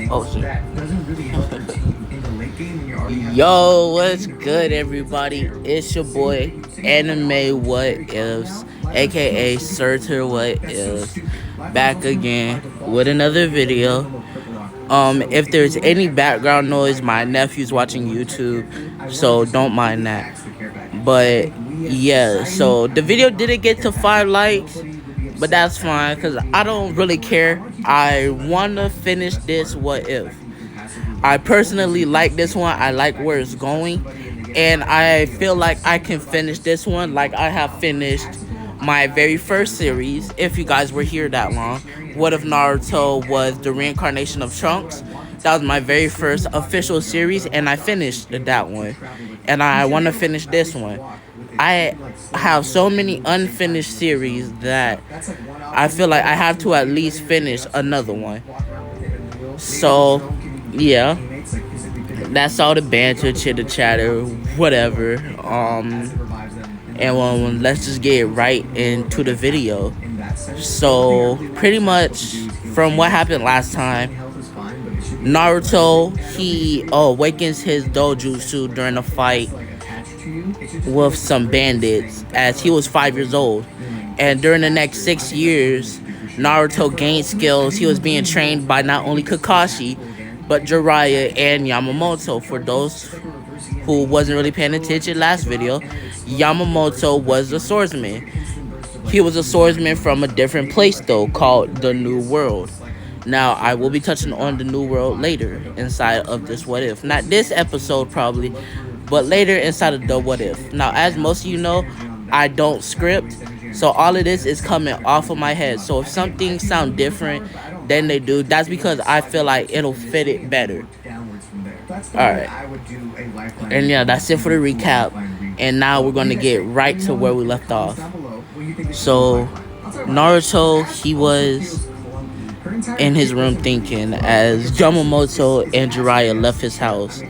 Oh shit. Yo, what's good, everybody? It's your boy Anime What Ifs, aka Surtur What Ifs, back again with another video. If there's any background noise, my nephew's watching YouTube, so don't mind that. But yeah, so the video didn't get to 5 likes, but that's fine because I don't really care. I wanna finish this What If. I personally like this one. I like where it's going, and I feel like I can finish this one like I have finished my very first series. If you guys were here that long, What If Naruto was the reincarnation of Trunks? That was my very first official series, and I finished that one. And I want to finish this one. I have so many unfinished series that I feel like I have to at least finish another one. So, yeah, that's all the banter, chitter chatter, whatever. And let's just get right into the video. So, pretty much from what happened last time, Naruto, he awakens his dojutsu during a fight with some bandits as he was 5 years old. And during the next 6 years, Naruto gained skills. He was being trained by not only Kakashi, but Jiraiya and Yamamoto. For those who wasn't really paying attention last video, Yamamoto was a swordsman. He was a swordsman from a different place though, called the New World. Now, I will be touching on the New World later inside of this What If. Not this episode probably, but later inside of the What If. Now, as most of you know, I don't script, so all of this is coming off of my head. So if some things sound different than they do, that's because I feel like it'll fit it better. Alright. And yeah, that's it for the recap. And now we're going to get right to where we left off. So, Naruto, he was in his room thinking as Yamamoto and Jiraiya left his house.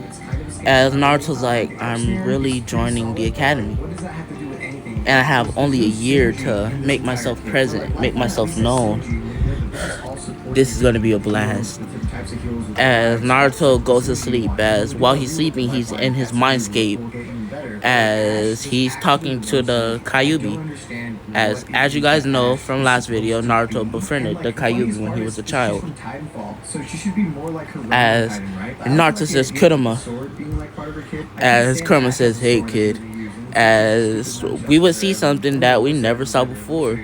As Naruto's like, I'm really joining the academy. And I have only a year to make myself present, make myself known. This is going to be a blast. As Naruto goes to sleep, as while he's sleeping, he's in his mindscape. As he's talking to the Kyuubi. As you guys know from last video, Naruto befriended the Kyuubi when he was a child. As Naruto says, Kurama. As Kurama says, hey kid. As we would see something that we never saw before.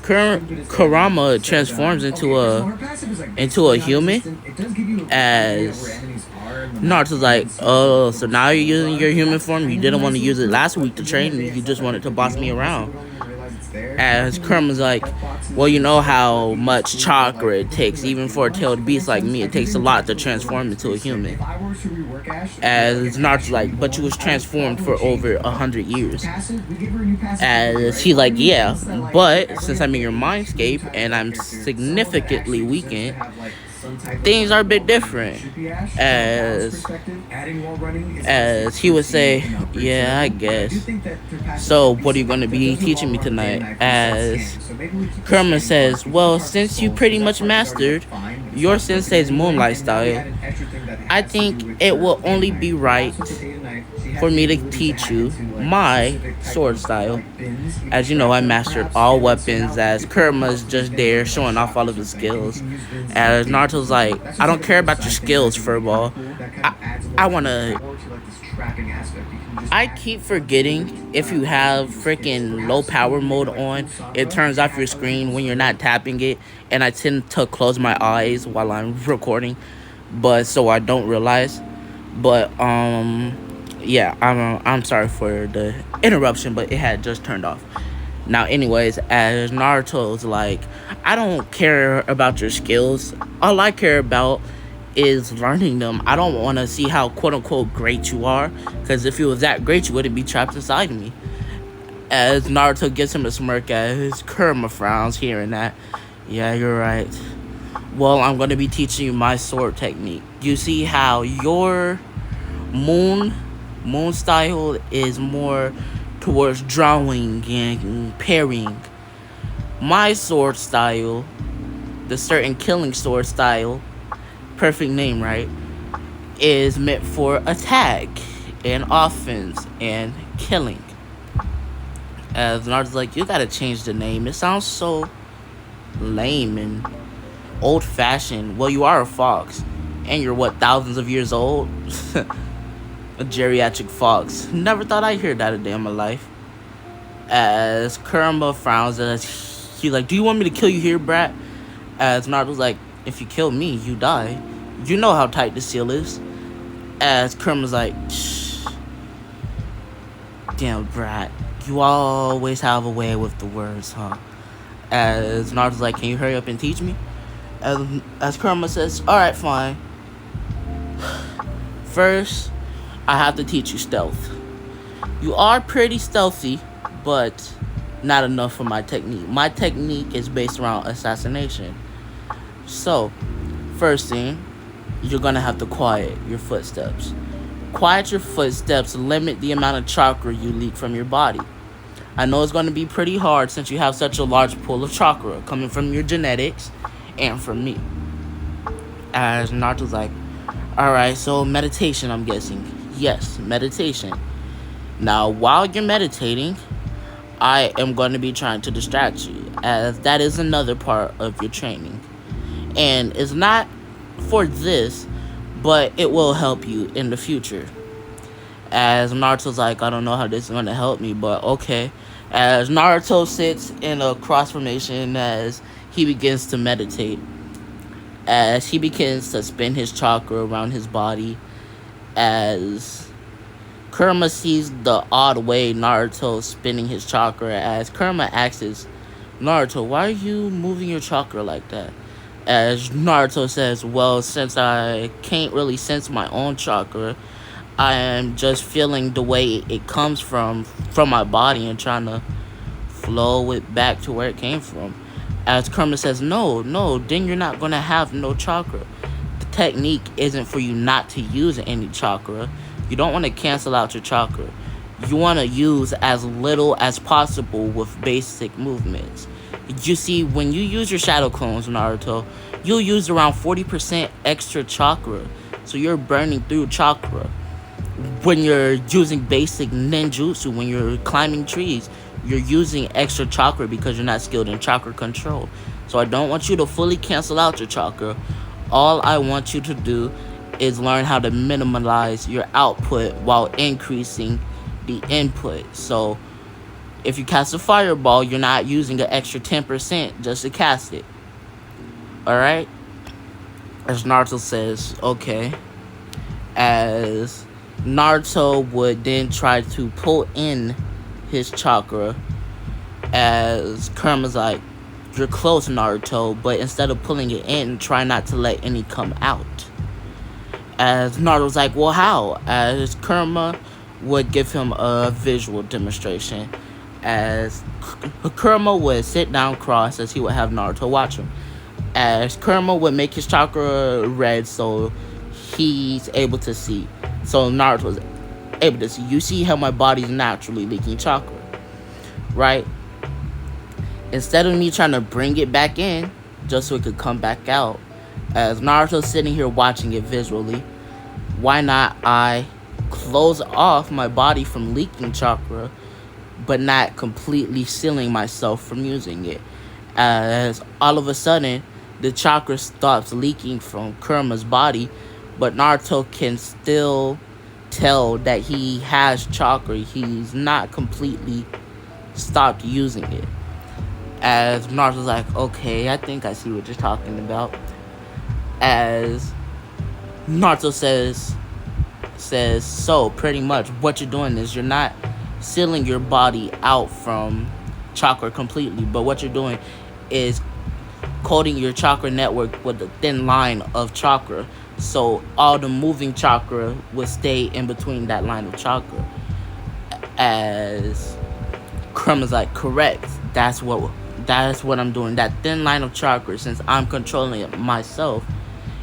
Kurama transforms into a human. As Naruto's like, oh, so now you're using your human form? You didn't want to use it last week to train me. You just wanted to boss me around. As Kurama's like, well, you know how much chakra it takes, even for a tailed beast like me. It takes a lot to transform into a human. As Naruto's like, but you was transformed for over 100 years. As he's like, yeah, but since I'm in your mindscape and I'm significantly weakened, things are a bit different. As he would say, yeah, I guess. So what are you going to be teaching me tonight? As Kurama says, well, since you pretty much mastered your sensei's moonlight style, I think it will only be right for me to teach you my sword style. As you know, I mastered all weapons, as Kurama's just there showing off all of his skills. As Naruto's like, I don't care about your skills, furball. I keep forgetting if you have freaking low power mode on, it turns off your screen when you're not tapping it. And I tend to close my eyes while I'm recording, but so I don't realize. But yeah, I'm sorry for the interruption, but it had just turned off. Now, anyways, as Naruto's like, I don't care about your skills. All I care about is learning them. I don't want to see how quote-unquote great you are, because if you was that great, you wouldn't be trapped inside me. As Naruto gives him a smirk, as Kurama frowns hearing that. Yeah, you're right. Well, I'm going to be teaching you my sword technique. You see how your moon style is more towards drawing and parrying. My sword style, the certain killing sword style, perfect name, right, is meant for attack and offense and killing. As Naruto's like, you gotta change the name. It sounds so lame and old fashioned. Well, you are a fox. And you're what, thousands of years old? A geriatric fox. Never thought I'd hear that a day in my life. As Kurama frowns as he's like, do you want me to kill you here, brat? As Naruto's like, if you kill me, you die. You know how tight the seal is. As Kurama's like, shh. Damn, brat. You always have a way with the words, huh? As Naruto's like, can you hurry up and teach me? As Kurama says, alright, fine. First, I have to teach you stealth. You are pretty stealthy, but not enough for my technique. My technique is based around assassination. So, first thing, you're gonna have to quiet your footsteps. Quiet your footsteps, limit the amount of chakra you leak from your body. I know it's gonna be pretty hard since you have such a large pool of chakra coming from your genetics and from me. As Naruto's like, alright, so meditation, I'm guessing. Yes, meditation. Now, while you're meditating, I am going to be trying to distract you, as that is another part of your training. And it's not for this, but it will help you in the future. As Naruto's like, I don't know how this is going to help me, but okay. As Naruto sits in a cross formation as he begins to meditate. As he begins to spin his chakra around his body. As Kurama sees the odd way Naruto spinning his chakra. As Kurama asks Naruto, why are you moving your chakra like that? As Naruto says, well, since I can't really sense my own chakra, I am just feeling the way it comes from my body and trying to flow it back to where it came from. As Kurama says, no, then you're not going to have no chakra. The technique isn't for you not to use any chakra. You don't want to cancel out your chakra. You want to use as little as possible with basic movements. You see, when you use your shadow clones, Naruto, you'll use around 40% extra chakra. So you're burning through chakra. When you're using basic ninjutsu, when you're climbing trees, you're using extra chakra because you're not skilled in chakra control. So I don't want you to fully cancel out your chakra. All I want you to do is learn how to minimize your output while increasing the input. So if you cast a fireball, you're not using an extra 10% just to cast it. Alright? As Naruto says, okay. As Naruto would then try to pull in his chakra, as Kurama's like, you're close, Naruto, but instead of pulling it in, try not to let any come out. As Naruto's like, well, how? As Kurama would give him a visual demonstration. As Kurama would sit down cross as he would have Naruto watch him. As Kurama would make his chakra red so he's able to see. So Naruto was able to see. You see how my body's naturally leaking chakra, right? Instead of me trying to bring it back in just so it could come back out, as Naruto's sitting here watching it visually, why not I close off my body from leaking chakra, but not completely sealing myself from using it? As all of a sudden, the chakra stops leaking from Kurama's body, but Naruto can still tell that he has chakra. He's not completely stopped using it. As Naruto's like, okay, I think I see what you're talking about. As Naruto says, so pretty much what you're doing is you're not sealing your body out from chakra completely, but what you're doing is coating your chakra network with a thin line of chakra, so all the moving chakra would stay in between that line of chakra. As Kurama's like, correct, that's what I'm doing. That thin line of chakra, since I'm controlling it myself,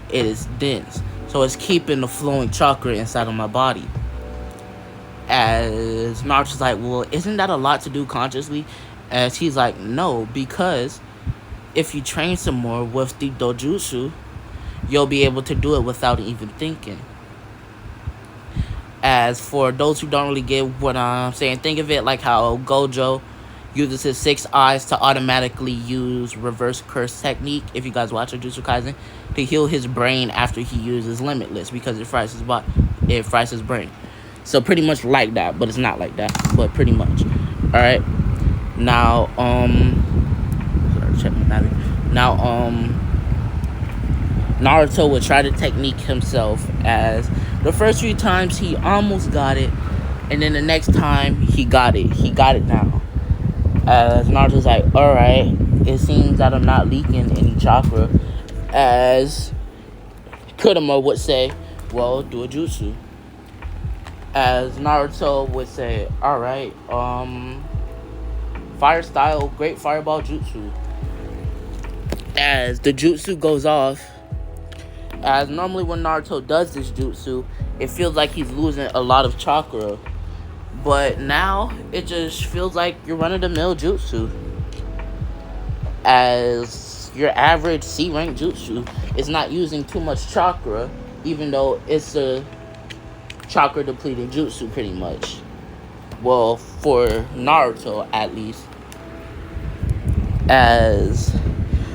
it is dense, so it's keeping the flowing chakra inside of my body. As Naruto's like, well, isn't that a lot to do consciously? As he's like, no, because if you train some more with the dojutsu, you'll be able to do it without even thinking. As for those who don't really get what I'm saying, think of it like how Gojo uses his 6 eyes to automatically use reverse curse technique, if you guys watch Jujutsu Kaisen, to heal his brain after he uses Limitless, because it fries his body, it fries his brain. So pretty much like that, but it's not like that, but pretty much. Alright. Now, sorry, check my battery. Now, Naruto would try the technique himself, as the first 3 times he almost got it, and then the next time he got it. He got it now. As Naruto's like, alright, it seems that I'm not leaking any chakra. As Kurama would say, well, do a jutsu. As Naruto would say, alright, fire style, great fireball jutsu. As the jutsu goes off, as normally when Naruto does this jutsu, it feels like he's losing a lot of chakra. But now, it just feels like you're run-of-the-mill jutsu. As your average C-rank jutsu is not using too much chakra, even though it's a chakra-depleted jutsu pretty much. Well, for Naruto, at least. As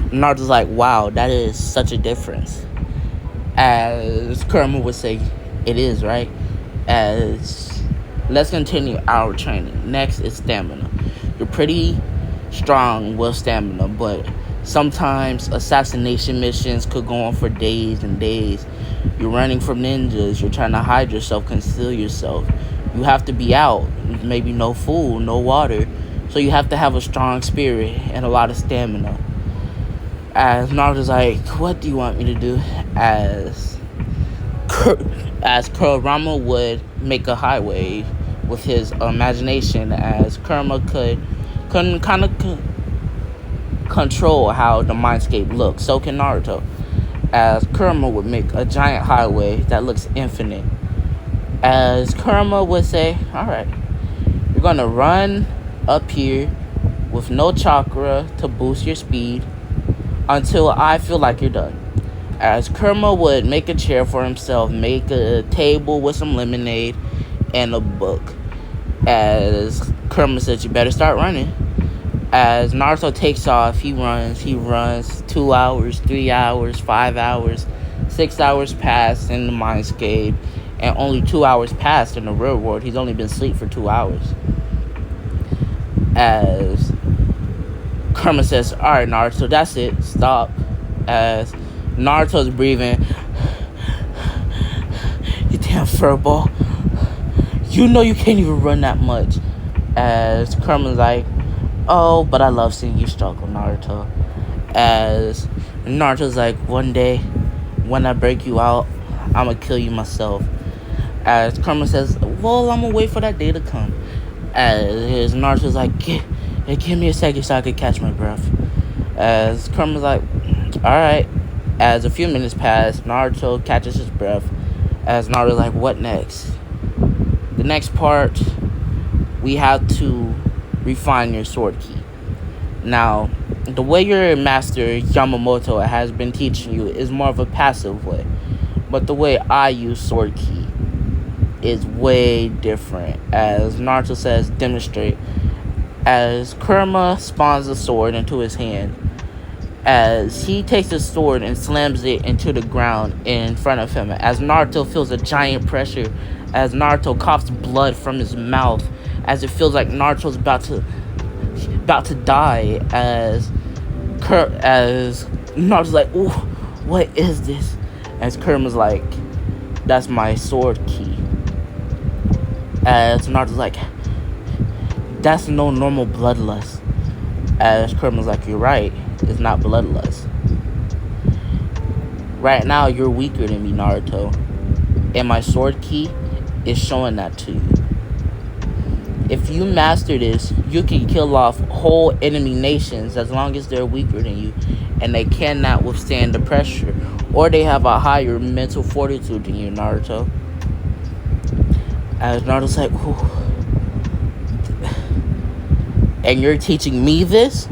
Naruto's like, wow, that is such a difference. As Kurama would say, it is, right? As let's continue our training. Next is stamina. You're pretty strong with stamina, but sometimes assassination missions could go on for days and days. You're running from ninjas. You're trying to hide yourself, conceal yourself. You have to be out. Maybe no food, no water. So you have to have a strong spirit and a lot of stamina. As Naruto's like, what do you want me to do? As Kurama would make a highway with his imagination, as Kurama couldn't kind of control how the mindscape looks. So can Naruto. As Kurama would make a giant highway that looks infinite. As Kurama would say, alright, you're gonna run up here with no chakra to boost your speed until I feel like you're done. As Kurama would make a chair for himself, make a table with some lemonade and a book. As Kurama says, you better start running. As Naruto takes off, he runs 2 hours, 3 hours, 5 hours, 6 hours past in the mindscape, and only 2 hours passed in the real world. He's only been asleep for 2 hours. As Kurama says, alright Naruto, that's it, stop. As Naruto's breathing, you damn furball, you know you can't even run that much. As Kurama's like, oh, but I love seeing you struggle, Naruto. As Naruto's like, one day, when I break you out, I'ma kill you myself. As Kurama says, well, I'm gonna wait for that day to come. As Naruto's like, give me a second so I can catch my breath. As Kurama's like, alright. As a few minutes pass, Naruto catches his breath. As Naruto's like, what next? The next part, we have to refine your sword ki. Now, the way your master Yamamoto has been teaching you is more of a passive way. But the way I use sword ki is way different. As Naruto says, demonstrate. As Kurama spawns a sword into his hand, as he takes the sword and slams it into the ground in front of him, as Naruto feels a giant pressure, as Naruto coughs blood from his mouth, as it feels like Naruto's about to die, as Naruto's like, ooh, what is this? As Kurama's like, that's my sword ki. As Naruto's like, that's no normal bloodlust. As Kurama's like, you're right, it's not bloodlust. Right now, you're weaker than me, Naruto. And my sword ki is showing that to you. If you master this, you can kill off whole enemy nations as long as they're weaker than you and they cannot withstand the pressure, or they have a higher mental fortitude than you, Naruto. As Naruto's like, whew. And you're teaching me this?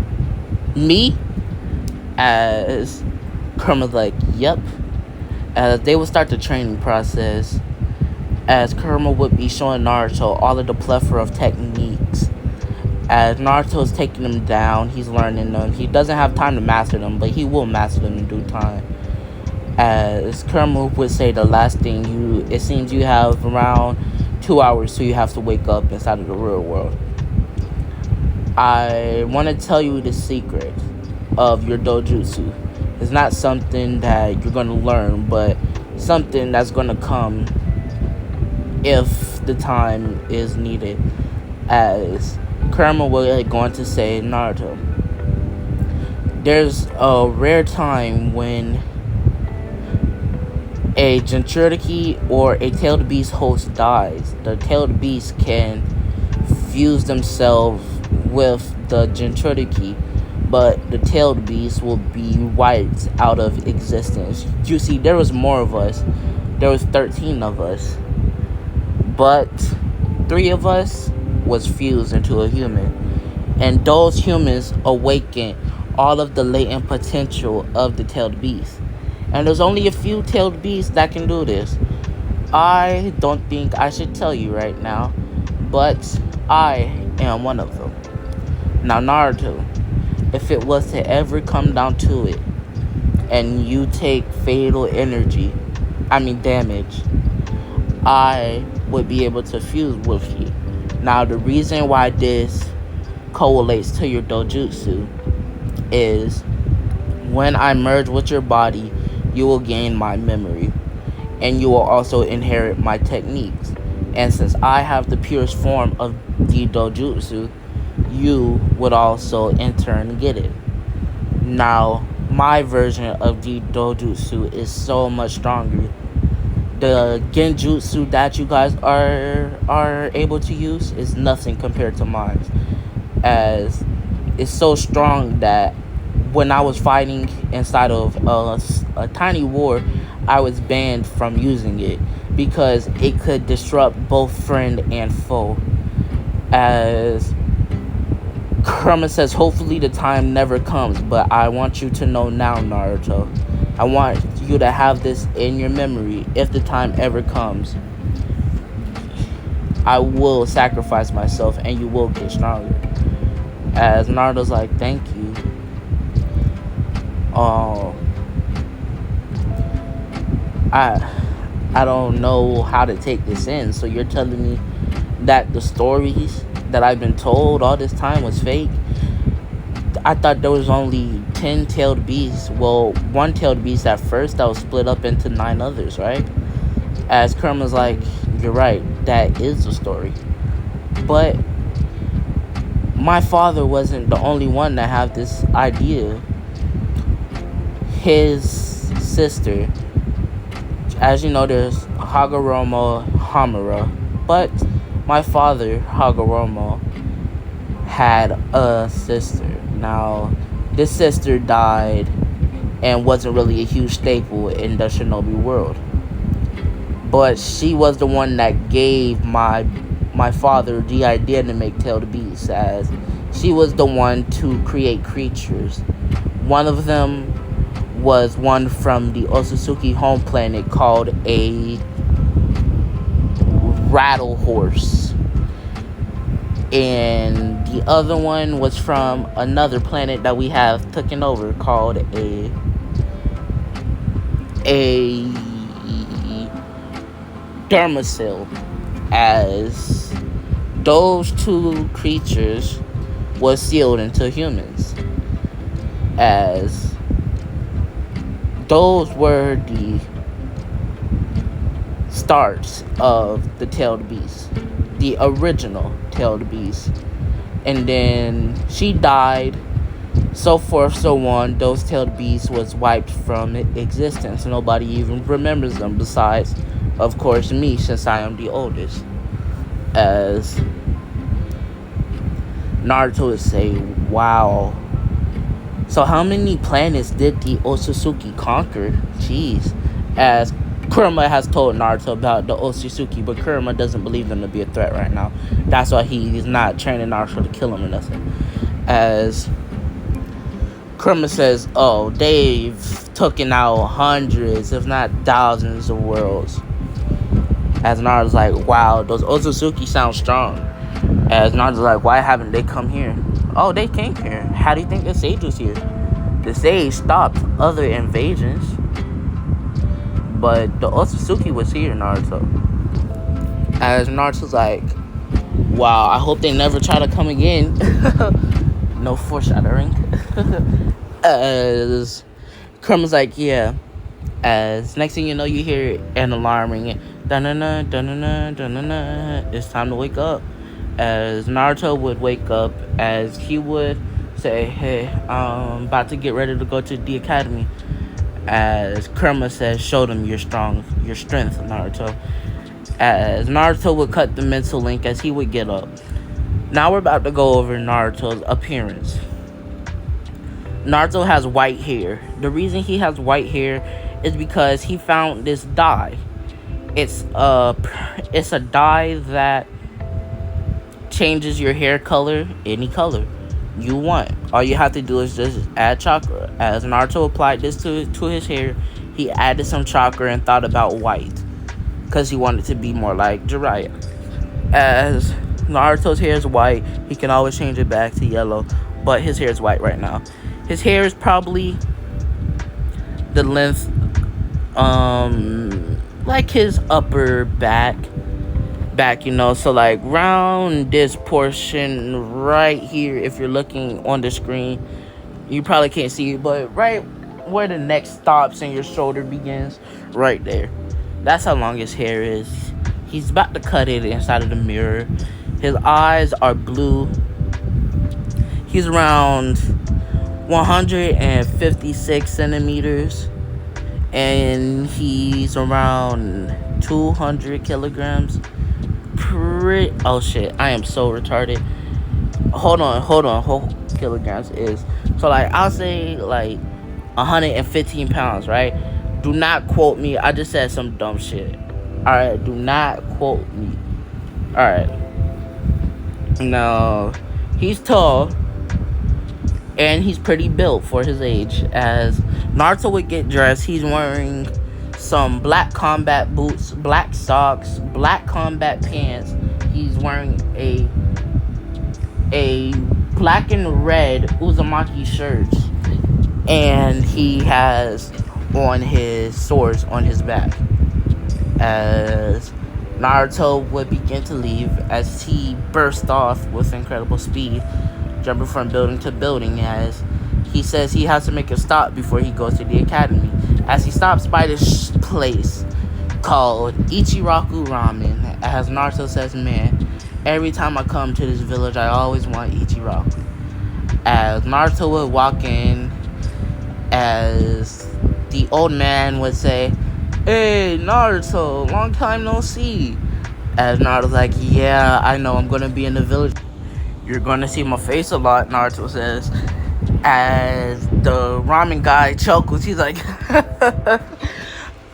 Me? As Kurama's like, yep. As they would start the training process, as Kurama would be showing Naruto all of the plethora of techniques. As Naruto's taking them down, he's learning them. He doesn't have time to master them, but he will master them in due time. As Kurama would say, the last thing it seems you have around 2 hours, so you have to wake up inside of the real world. I want to tell you the secret of your dojutsu. It's not something that you're going to learn, but something that's going to come if the time is needed. As Kurama was going to say, Naruto, there's a rare time when a Jinchuriki or a tailed beast host dies. The tailed beast can fuse themselves with the Jinchuriki, but the tailed beast will be wiped out of existence. You see, there was more of us. There was 13 of us, but 3 of us was fused into a human, and those humans awaken all of the latent potential of the tailed beast. And there's only a few tailed beasts that can do this. I don't think I should tell you right now, but I am one of them. Now, Naruto, if it was to ever come down to it, and you take fatal damage, I would be able to fuse with you. Now, the reason why this correlates to your dojutsu is when I merge with your body, you will gain my memory, and you will also inherit my techniques. And since I have the purest form of the dojutsu, you would also in turn get it. Now, my version of the dojutsu is so much stronger. The genjutsu that you guys are able to use is nothing compared to mine, as it's so strong that when I was fighting inside of a tiny war, I was banned from using it because it could disrupt both friend and foe. As Kurama says, hopefully the time never comes, but I want you to know now, Naruto. I want you to have this in your memory. If the time ever comes, I will sacrifice myself and you will get stronger. As Naruto's like, thank you. I don't know how to take this in. So you're telling me that the stories that I've been told all this time was fake? I thought there was only 10 tailed beasts. Well, one tailed beast at first that was split up into 9 others, right? As Kurama's like, you're right, that is the story. But my father wasn't the only one that had this idea. His sister, as you know, there's Hagoromo Hamura, but my father, Hagoromo, had a sister. Now, this sister died and wasn't really a huge staple in the shinobi world, but she was the one that gave my father the idea to make tailed beasts, as she was the one to create creatures. One of them was one from the Otsutsuki home planet called a rattle horse, and the other one was from another planet that we have taken over called a Dermasil. As those 2 creatures was sealed into humans, as those were the starts of the tailed beast, the original tailed beast. And then she died, so forth, so on. Those tailed beasts was wiped from existence. Nobody even remembers them besides, of course, me, since I am the oldest. As Naruto would say, wow. So how many planets did the Otsutsuki conquer? Jeez. As Kurama has told Naruto about the Otsutsuki, but Kurama doesn't believe them to be a threat right now. That's why he's not training Naruto to kill him or nothing. As Krumma says, oh, they've taken out hundreds, if not thousands of worlds. As Naruto's like, wow, those Otsutsuki sound strong. As Naruto's like, why haven't they come here? Oh, they came here. How do you think the sage was here? The sage stopped other invasions, but the Otsutsuki was here, Naruto. As Naruto's like, wow, I hope they never try to come again. No foreshadowing. As Krumma's like, yeah. As next thing you know, you hear an alarm ringing. Dun-dun-dun, dun-dun-dun, dun-dun-dun. It's time to wake up. As Naruto would wake up, as he would say, hey, I'm about to get ready to go to the academy. As Krumma says, show them your strength, Naruto. As Naruto would cut the mental link as he would get up. Now we're about to go over Naruto's appearance. Naruto has white hair. The reason he has white hair is because he found this dye. It's a dye that changes your hair color any color you want. All you have to do is just add chakra. As Naruto applied this to his hair, he added some chakra and thought about white because he wanted to be more like Jiraiya. As Naruto's hair is white, he can always change it back to yellow, but his hair is white right now. His hair is probably the length, like his upper back, so like round this portion right here. If you're looking on the screen, you probably can't see it, but right where the neck stops and your shoulder begins, right there. That's how long his hair is. He's about to cut it inside of the mirror. His eyes are blue. He's around 156 centimeters. And he's around 200 kilograms. Oh shit, I am so retarded. Hold on. Kilograms is. So like, I'll say like 115 pounds, right? Do not quote me. I just said some dumb shit. Alright, do not quote me. Alright. Now, he's tall. And he's pretty built for his age. As Naruto would get dressed, he's wearing some black combat boots, black socks, black combat pants. He's wearing a black and red Uzumaki shirt. And he has on his swords on his back. As Naruto would begin to leave, as he burst off with incredible speed, jumping from building to building, as he says he has to make a stop before he goes to the academy. As he stops by this place called Ichiraku Ramen, as Naruto says, man, every time I come to this village, I always want Ichiraku. As Naruto would walk in, as the old man would say, hey, Naruto, long time no see. As Naruto's like, yeah, I know, I'm gonna be in the village. You're gonna see my face a lot, Naruto says. As the ramen guy chuckles, he's like,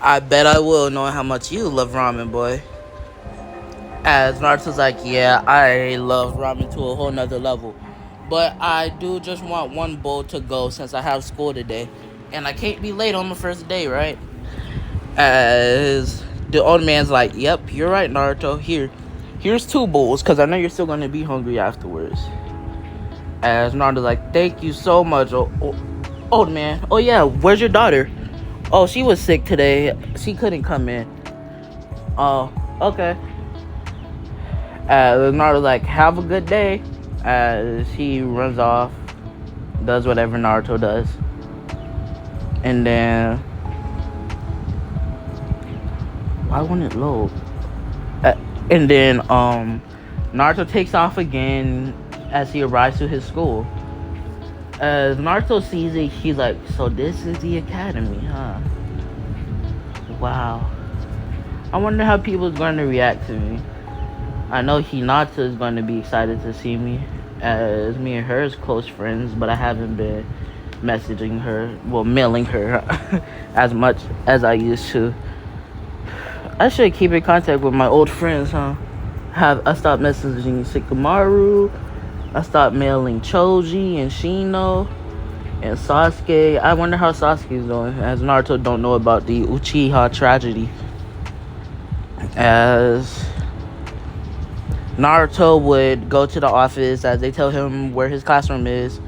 I bet I will, knowing how much you love ramen, boy. As Naruto's like, yeah, I love ramen to a whole nother level. But I do just want one bowl to go since I have school today. And I can't be late on the first day, right? As the old man's like, yep, you're right, Naruto. Here's 2 bowls, because I know you're still going to be hungry afterwards. As Naruto's like, thank you so much, old man. Oh, yeah, where's your daughter? Oh, she was sick today. She couldn't come in. Oh, okay. Naruto's like, have a good day. As he runs off, does whatever Naruto does. And then, why won't it load? And then Naruto takes off again as he arrives to his school. As Naruto sees it, he's like, so this is the academy, huh? Wow. I wonder how people are going to react to me. I know Hinata is going to be excited to see me, as me and her is close friends, but I haven't been messaging her, well, mailing her as much as I used to. I should keep in contact with my old friends, huh? I stopped messaging Shikamaru. I stopped mailing Choji and Shino. And Sasuke, I wonder how Sasuke's doing, as Naruto don't know about the Uchiha tragedy. As Naruto would go to the office as they tell him where his classroom is.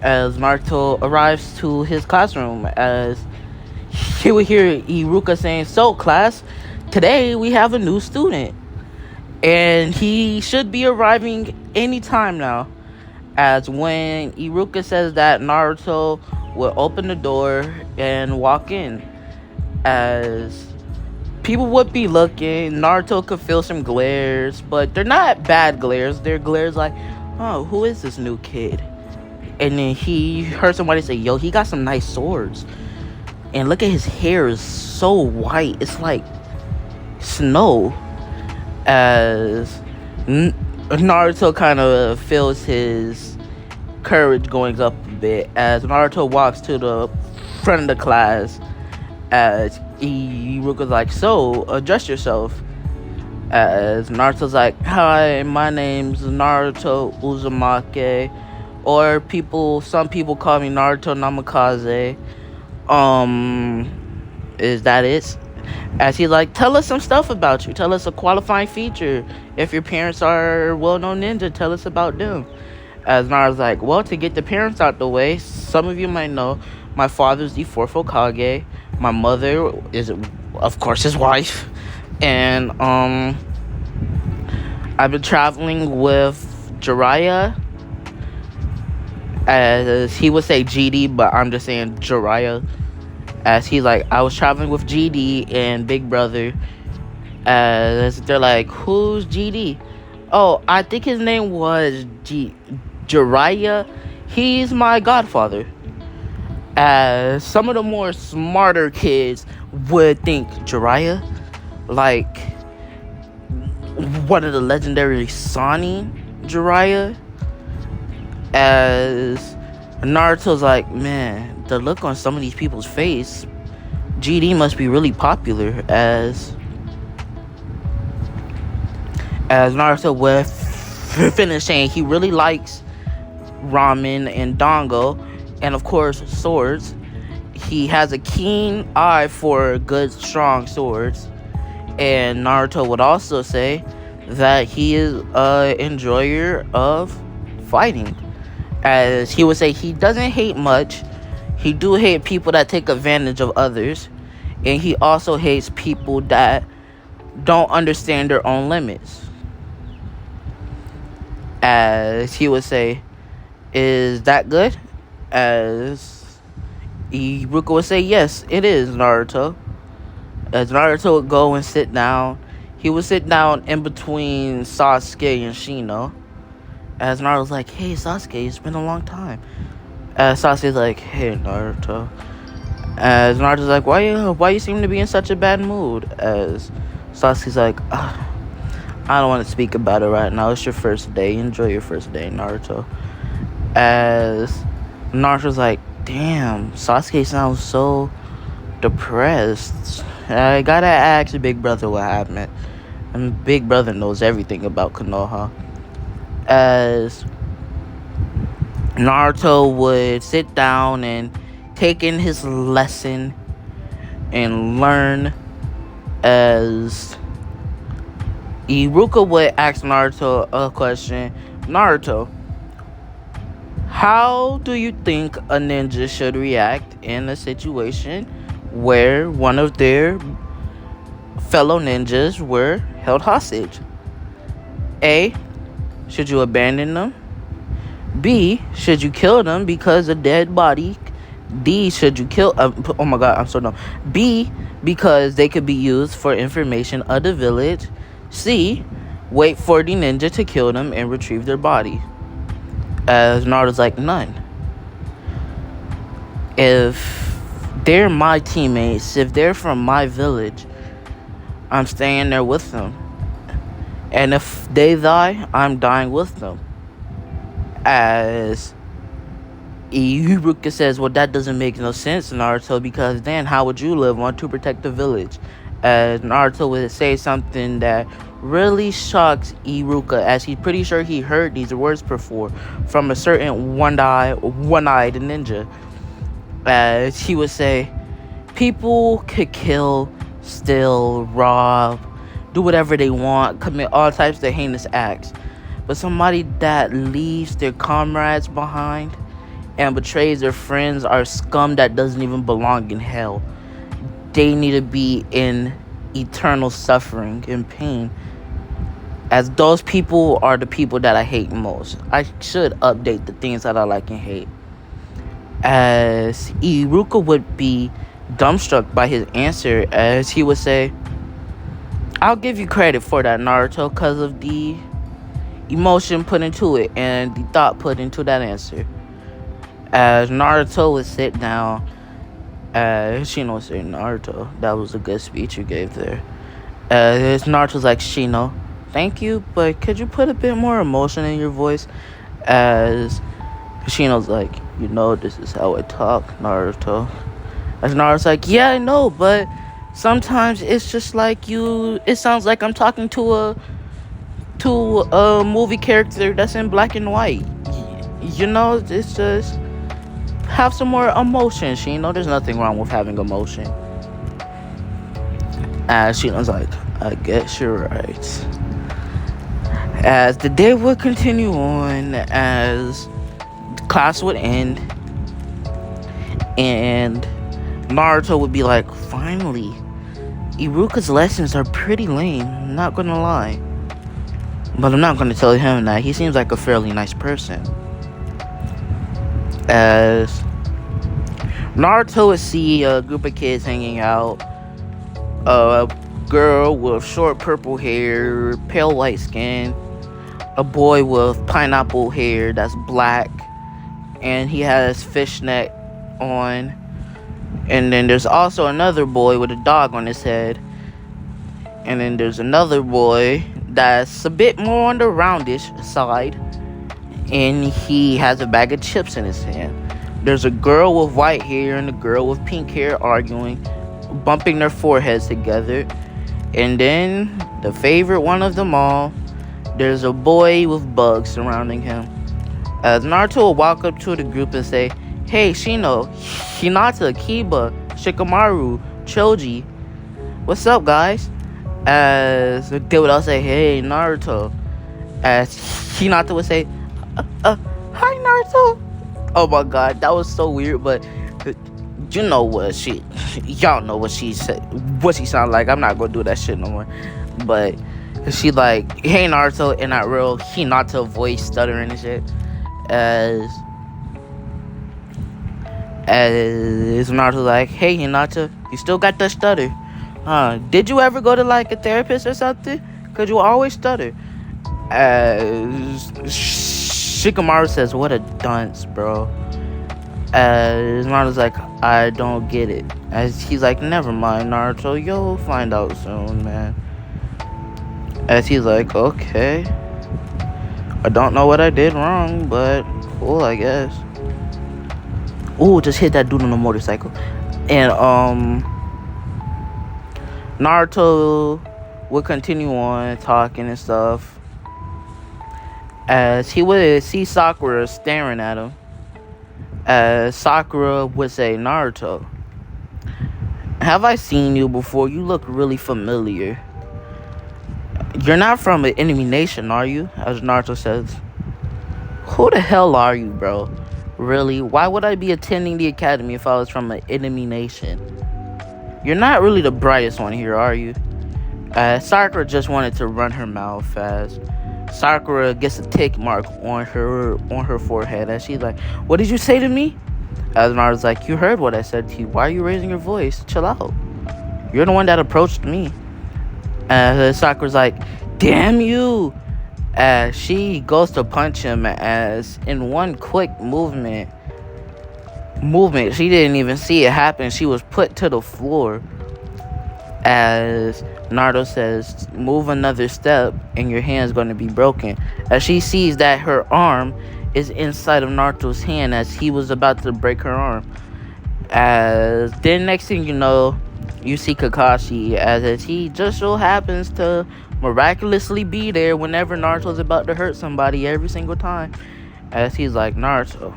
As Naruto arrives to his classroom, as he would hear Iruka saying, "So, class, today we have a new student. And he should be arriving anytime now." As when Iruka says that, Naruto will open the door and walk in. As people would be looking, Naruto could feel some glares, but they're not bad glares. They're glares like, "Oh, who is this new kid?" And then he heard somebody say, "Yo, he got some nice swords. And look at his hair, is so white. It's like snow." As Naruto kind of feels his courage going up a bit as Naruto walks to the front of the class. As Iruka's like, "So, address yourself." As Naruto's like, "Hi, my name's Naruto Uzumaki, or some people call me Naruto Namikaze. Is that it?" As he's like, "Tell us some stuff about you. Tell us a qualifying feature. If your parents are well-known ninja, tell us about them." As Naruto's like, "Well, to get the parents out the way, some of you might know my father's the fourth Hokage. My mother is, of course, his wife. And I've been traveling with Jiraiya." As he would say GD, but I'm just saying Jiraiya. As he's like, "I was traveling with GD and Big Brother." As they're like, "Who's GD?" "Oh, I think his name was Jiraiya. He's my godfather." As some of the more smarter kids would think, Jiraiya? Like one of the legendary Sani Jiraiya? As Naruto's like, "Man, the look on some of these people's face, GD must be really popular." As Naruto would finish saying he really likes ramen and dango, and of course swords. He has a keen eye for good, strong swords. And Naruto would also say that he is an enjoyer of fighting. As he would say, he doesn't hate much. He do hate people that take advantage of others. And he also hates people that don't understand their own limits. As he would say, "Is that good?" As Iruka would say, "Yes, it is, Naruto." As Naruto would go and sit down, he would sit down in between Sasuke and Shino. As Naruto's like, "Hey, Sasuke, it's been a long time." As Sasuke's like, "Hey, Naruto." As Naruto's like, why you seem to be in such a bad mood?" As Sasuke's like, "I don't want to speak about it right now. It's your first day. Enjoy your first day, Naruto." As Naruto's like, "Damn, Sasuke sounds so depressed. I gotta ask Big Brother what happened." And Big Brother knows everything about Konoha. As Naruto would sit down and take in his lesson and learn. As Iruka would ask Naruto a question. "Naruto, how do you think a ninja should react in a situation where one of their fellow ninjas were held hostage? A, should you abandon them? B, should you kill them because a dead body? D, should you kill... oh my god, I'm so dumb. B, because they could be used for information of the village. C, wait for the ninja to kill them and retrieve their body." As Naruto's like, "None. If they're my teammates, if they're from my village, I'm staying there with them. And if they die, I'm dying with them." As Iruka says, "Well, that doesn't make no sense, Naruto, because then how would you live on to protect the village?" As Naruto would say something that really shocks Iruka, as he's pretty sure he heard these words before from a certain one-eyed ninja. As he would say, people could kill, steal, rob, do whatever they want, commit all types of heinous acts. But somebody that leaves their comrades behind and betrays their friends are scum that doesn't even belong in hell. They need to be in eternal suffering and pain. As those people are the people that I hate most. I should update the things that I like and hate. As Iruka would be dumbstruck by his answer, as he would say, I'll give you credit for that, Naruto, because of the emotion put into it and the thought put into that answer. As Naruto would sit down, as Shino would say, Naruto, that was a good speech you gave there. As Naruto's like, Shino, thank you, but could you put a bit more emotion in your voice? As Shino's like, this is how I talk, Naruto. As Naruto's like, yeah, I know, but sometimes it's just like it sounds like I'm talking to a movie character that's in black and white. It's just have some more emotion, Shino. There's nothing wrong with having emotion. As Shino's like, I guess you're right. As the day would continue on, as class would end, and Naruto would be like, finally, Iruka's lessons are pretty lame, not gonna lie. But I'm not gonna tell him that. He seems like a fairly nice person. As Naruto would see a group of kids hanging out. A girl with short purple hair, pale white skin. A boy with pineapple hair that's black. And he has fishnet on. And then there's also another boy with a dog on his head. And then there's another boy that's a bit more on the roundish side. And he has a bag of chips in his hand. There's a girl with white hair and a girl with pink hair arguing, bumping their foreheads together. And then, the favorite one of them all, there's a boy with bugs surrounding him. As Naruto will walk up to the group and say, hey, Shino, Hinata, Kiba, Shikamaru, Choji, what's up, guys? As they would all say, hey, Naruto. As Hinata would say, hi, Naruto. Oh my god, that was so weird, but y'all know what she said, what she sounded like. I'm not gonna do that shit no more. But she like, hey, Naruto, in that real Hinata voice, stuttering and shit. As Naruto like, hey, Hinata, you still got that stutter. Did you ever go to like a therapist or something? Cause you always stutter. As Shikamaru says, what a dunce, bro. As Naruto's like, I don't get it. As he's like, never mind, Naruto, you'll find out soon, man. As he's like, okay, I don't know what I did wrong, but cool, I guess. Ooh, just hit that dude on the motorcycle. And Naruto would continue on talking and stuff, as he would see Sakura staring at him. As Sakura would say, Naruto, have I seen you before? You look really familiar. You're not from an enemy nation, are you? As Naruto says, who the hell are you, bro? Really? Why would I be attending the academy if I was from an enemy nation? You're not really the brightest one here, are you? Sakura just wanted to run her mouth fast. Sakura gets a tick mark on her forehead as she's like, what did you say to me? As Naruto's like, you heard what I said to you. Why are you raising your voice? Chill out. You're the one that approached me. Sakura's like, damn you. As she goes to punch him, as in one quick movement, she didn't even see it happen. She was put to the floor. As Naruto says, move another step and your hand's going to be broken. As she sees that her arm is inside of Naruto's hand as he was about to break her arm. As then next thing you know, you see Kakashi as he just so happens to miraculously be there whenever Naruto's about to hurt somebody every single time. As he's like, Naruto,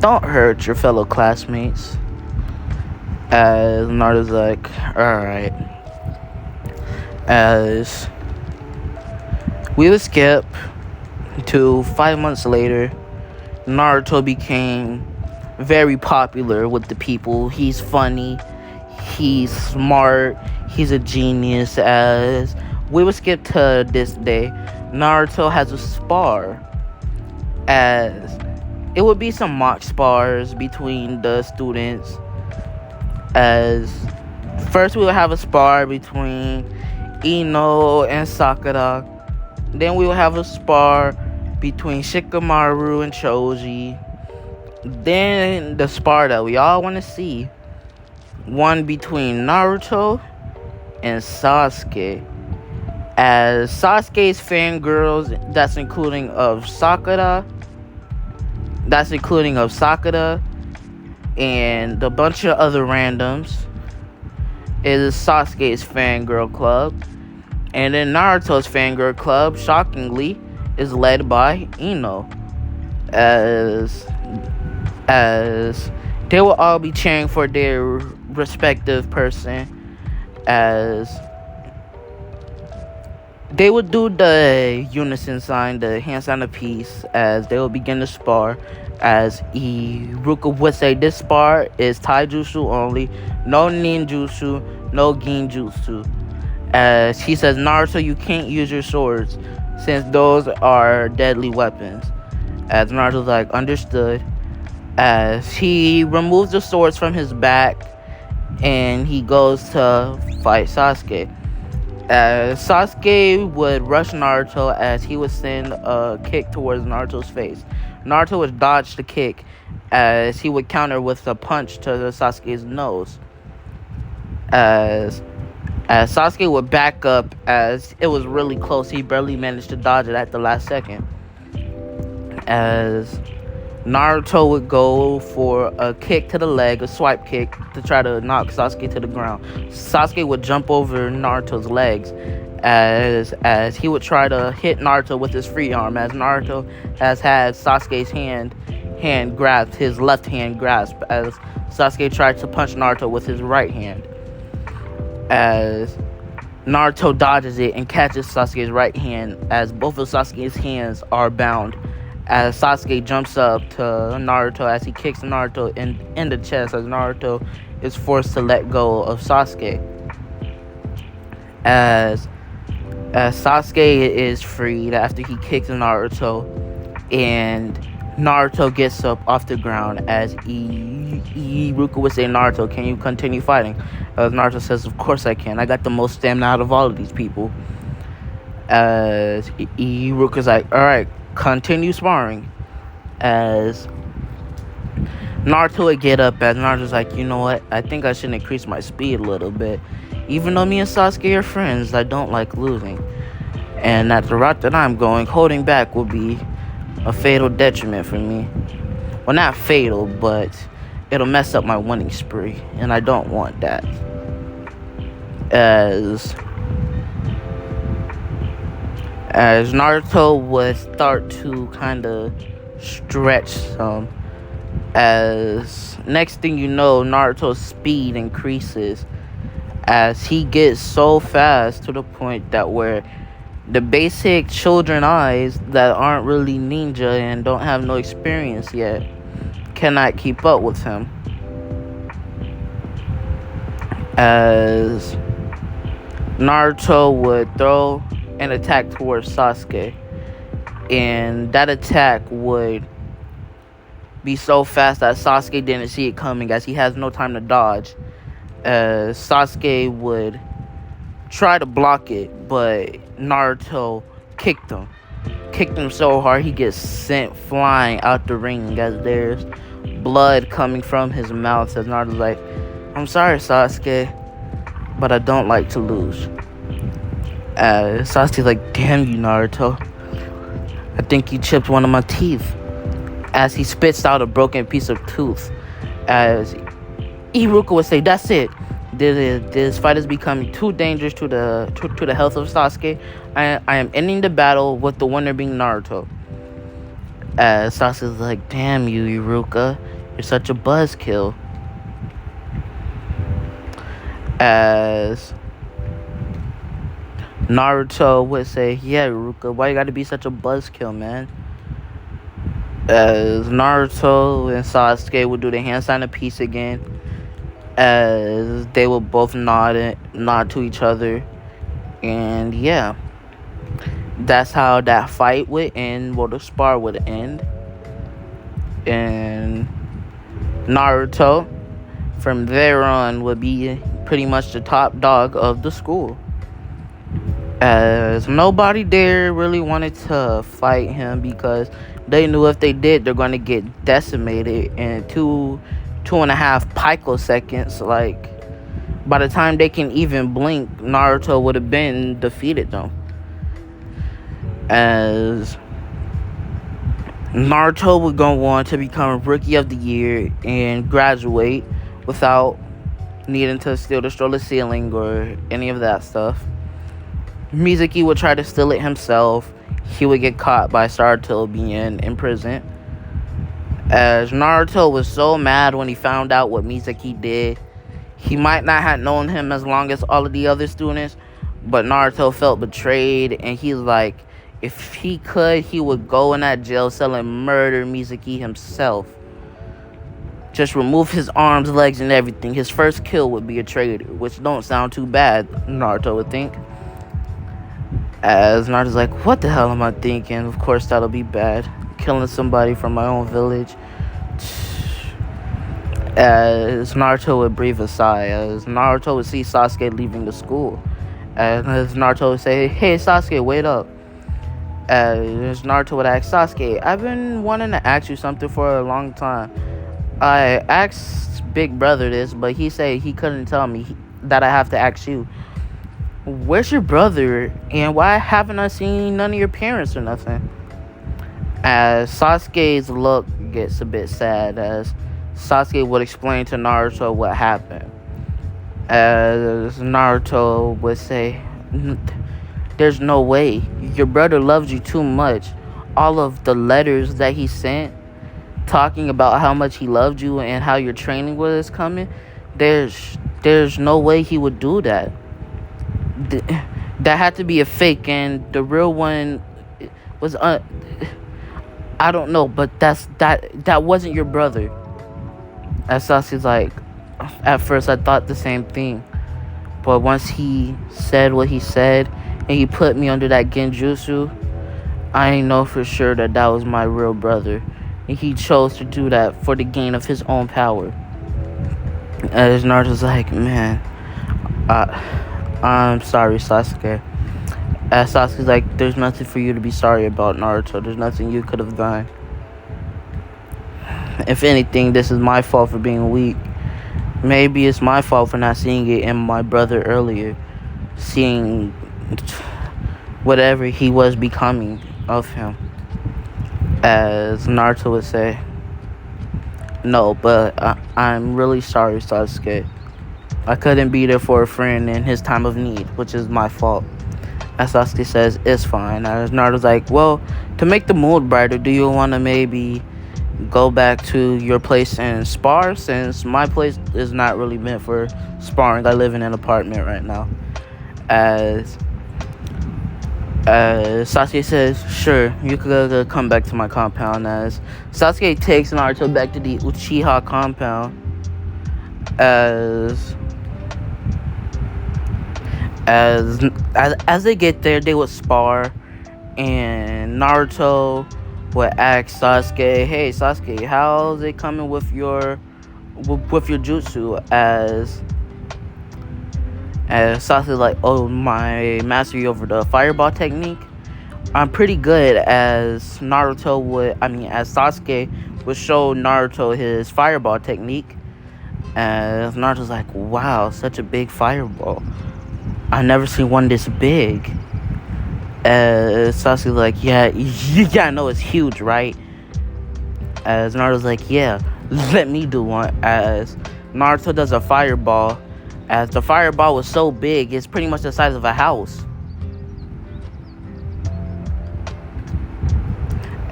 don't hurt your fellow classmates. As Naruto's like, alright. As we would skip to 5 months later, Naruto became very popular with the people. He's funny, he's smart, he's a genius. As we would skip to this day, Naruto has a spar. As it would be some mock spars between the students. As first we would have a spar between Ino and Sakura. Then we will have a spar between Shikamaru and Choji. Then the spar that we all want to see, one between Naruto and Sasuke. As Sasuke's fangirls, that's including of Sakura and a bunch of other randoms, is Sasuke's fangirl club. And then Naruto's fangirl club, shockingly, is led by Ino. As they will all be cheering for their respective person. As they would do the unison sign, the hand sign of peace, as they will begin to spar. As Iruka would say, this spar is taijutsu only, no ninjutsu, no genjutsu. As he says, Naruto, you can't use your swords since those are deadly weapons. As Naruto's like, understood. As he removes the swords from his back and he goes to fight Sasuke. As Sasuke would rush Naruto as he would send a kick towards Naruto's face. Naruto would dodge the kick as he would counter with a punch to Sasuke's nose. As Sasuke would back up as it was really close. He barely managed to dodge it at the last second. As Naruto would go for a kick to the leg, a swipe kick, to try to knock Sasuke to the ground. Sasuke would jump over Naruto's legs as he would try to hit Naruto with his free arm, as Naruto has had Sasuke's hand grasped, his left hand grasped, as Sasuke tried to punch Naruto with his right hand. As Naruto dodges it and catches Sasuke's right hand, as both of Sasuke's hands are bound. As Sasuke jumps up to Naruto as he kicks Naruto in the chest, as Naruto is forced to let go of Sasuke. As Sasuke is freed after he kicks Naruto, and Naruto gets up off the ground as Iruka would say, Naruto, can you continue fighting? As Naruto says, of course I can. I got the most stamina out of all of these people. As Iruka's like, alright, continue sparring. As Naruto would get up, as Naruto's like, you know what? I think I should increase my speed a little bit. Even though me and Sasuke are friends, I don't like losing. And at the route that I'm going, holding back will be a fatal detriment for me. Well, not fatal, but it'll mess up my winning spree, and I don't want that. As Naruto would start to kind of stretch some, as next thing you know, Naruto's speed increases as he gets so fast to the point that where the basic children eyes that aren't really ninja and don't have no experience yet cannot keep up with him. As Naruto would throw an attack towards Sasuke, and that attack would be so fast that Sasuke didn't see it coming, as he has no time to dodge. Sasuke would try to block it, but Naruto kicked him so hard he gets sent flying out the ring, as there's blood coming from his mouth. As Naruto's like, I'm sorry, Sasuke, but I don't like to lose. Sasuke's like, damn you, Naruto, I think you chipped one of my teeth. As he spits out a broken piece of tooth, as Iruka would say, that's it, This fight is becoming too dangerous to the health of Sasuke. I am ending the battle with the winner being Naruto. As Sasuke's like, damn you, Iruka, you're such a buzzkill. As Naruto would say, yeah, Iruka, why you gotta be such a buzzkill, man? As Naruto and Sasuke would do the hand sign of peace again, as they would both nod to each other, and yeah, that's how that fight would end. Well, the spar would end, and Naruto from there on would be pretty much the top dog of the school, as nobody there really wanted to fight him because they knew if they did, they're going to get decimated in two and a half picoseconds. Like, by the time they can even blink, Naruto would have been defeated them. As Naruto would go on to become Rookie of the Year and graduate without needing to steal the ceiling or any of that stuff. Mizuki would try to steal it himself. He would get caught by Saruto being in prison. As Naruto was so mad when he found out what Mizuki did. He might not have known him as long as all of the other students, but Naruto felt betrayed, and he's like, if he could, he would go in that jail cell and murder Mizuki himself. Just remove his arms, legs, and everything. His first kill would be a traitor, which don't sound too bad, Naruto would think. As Naruto's like, what the hell am I thinking? Of course that'll be bad. Killing somebody from my own village. As Naruto would breathe a sigh, as Naruto would see Sasuke leaving the school. As Naruto would say, hey Sasuke, wait up. As Naruto would ask, Sasuke, I've been wanting to ask you something for a long time. I asked Big Brother this, but he said he couldn't tell me that I have to ask you. Where's your brother, and why haven't I seen none of your parents or nothing? As Sasuke's look gets a bit sad, as Sasuke would explain to Naruto what happened. As Naruto would say, there's no way. Your brother loves you too much. All of the letters that he sent talking about how much he loved you and how your training was coming, there's no way he would do that. That had to be a fake, and the real one was I don't know, but that wasn't your brother. As Sasuke's like, at first I thought the same thing, but once he said what he said and he put me under that genjutsu, I know for sure that was my real brother, and he chose to do that for the gain of his own power. As Naruto's like, man, I'm sorry, Sasuke. As Sasuke's like, there's nothing for you to be sorry about, Naruto. There's nothing you could have done. If anything, this is my fault for being weak. Maybe it's my fault for not seeing it in my brother earlier. Seeing whatever he was becoming of him. As Naruto would say, no, but I'm really sorry, Sasuke. I couldn't be there for a friend in his time of need, which is my fault. As Sasuke says, it's fine. As Naruto's like, well, to make the mood brighter, do you want to maybe go back to your place and spar, since my place is not really meant for sparring? I live in an apartment right now. As Sasuke says, sure, you could come back to my compound. As Sasuke takes Naruto back to the Uchiha compound. As they get there, they would spar, and Naruto would ask Sasuke, hey Sasuke, how's it coming with your jutsu? As Sasuke's like, oh, my mastery over the fireball technique, I'm pretty good. As Sasuke would show Naruto his fireball technique. As Naruto's like, wow, such a big fireball. I never seen one this big. Sasuke's like, yeah, I know it's huge, right? As Naruto's like, yeah, let me do one. As Naruto does a fireball, as the fireball was so big, it's pretty much the size of a house.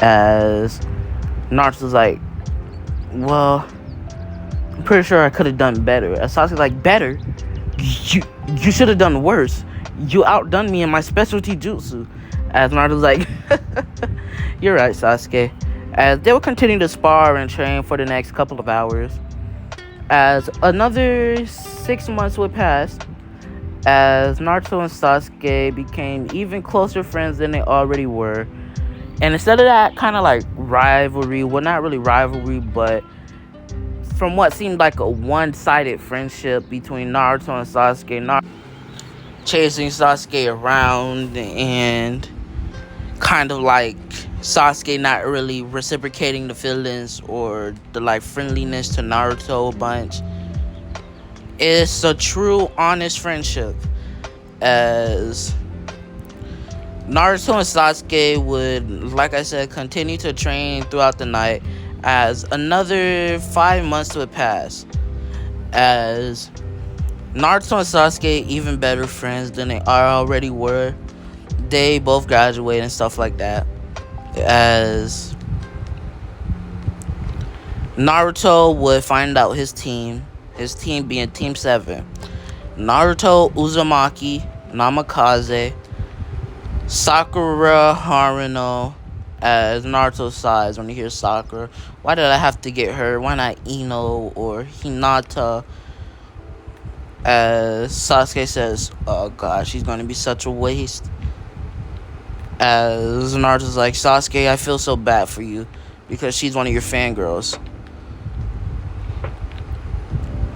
As Naruto's like, well, I'm pretty sure I could have done better. As Sasuke's like, better? You should have done worse. You outdone me in my specialty jutsu. As Naruto's like, you're right, Sasuke. As they will continue to spar and train for the next couple of hours. As another 6 months would pass, as Naruto and Sasuke became even closer friends than they already were. And instead of that kind of like rivalry, well, not really rivalry, but from what seemed like a one-sided friendship between Naruto and Sasuke, Naruto chasing Sasuke around and kind of like Sasuke not really reciprocating the feelings or the like friendliness to Naruto a bunch. It's a true, honest friendship. As Naruto and Sasuke would, like I said, continue to train throughout the night. As another 5 months would pass. As Naruto and Sasuke, even better friends than they already were. They both graduated and stuff like that. As Naruto would find out his team being Team 7. Naruto, Uzumaki, Namikaze, Sakura, Haruno. As Naruto's size, when he hears Sakura, why did I have to get her? Why not Ino or Hinata? As Sasuke says, oh gosh, she's gonna be such a waste. As Naruto's like, Sasuke, I feel so bad for you because she's one of your fangirls.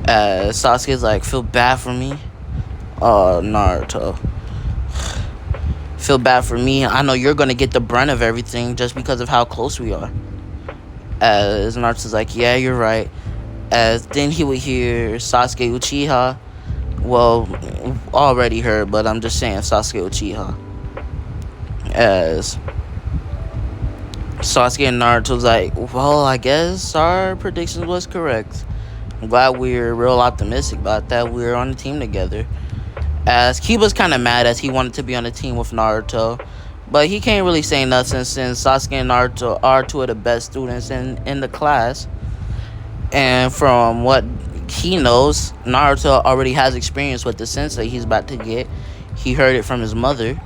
As Sasuke's like, feel bad for me? Oh, Naruto. Feel bad for me? I know you're gonna get the brunt of everything just because of how close we are. As Naruto's like, yeah, you're right. As then he would hear Sasuke Uchiha. Well, already heard, but I'm just saying Sasuke Uchiha. As Sasuke and Naruto's like, well, I guess our prediction was correct. I'm glad we're real optimistic about that. We're on the team together. As Kiba's kind of mad as he wanted to be on the team with Naruto, but he can't really say nothing since Sasuke and Naruto are two of the best students in the class. And from what he knows, Naruto already has experience with the sensei he's about to get. He heard it from his mother.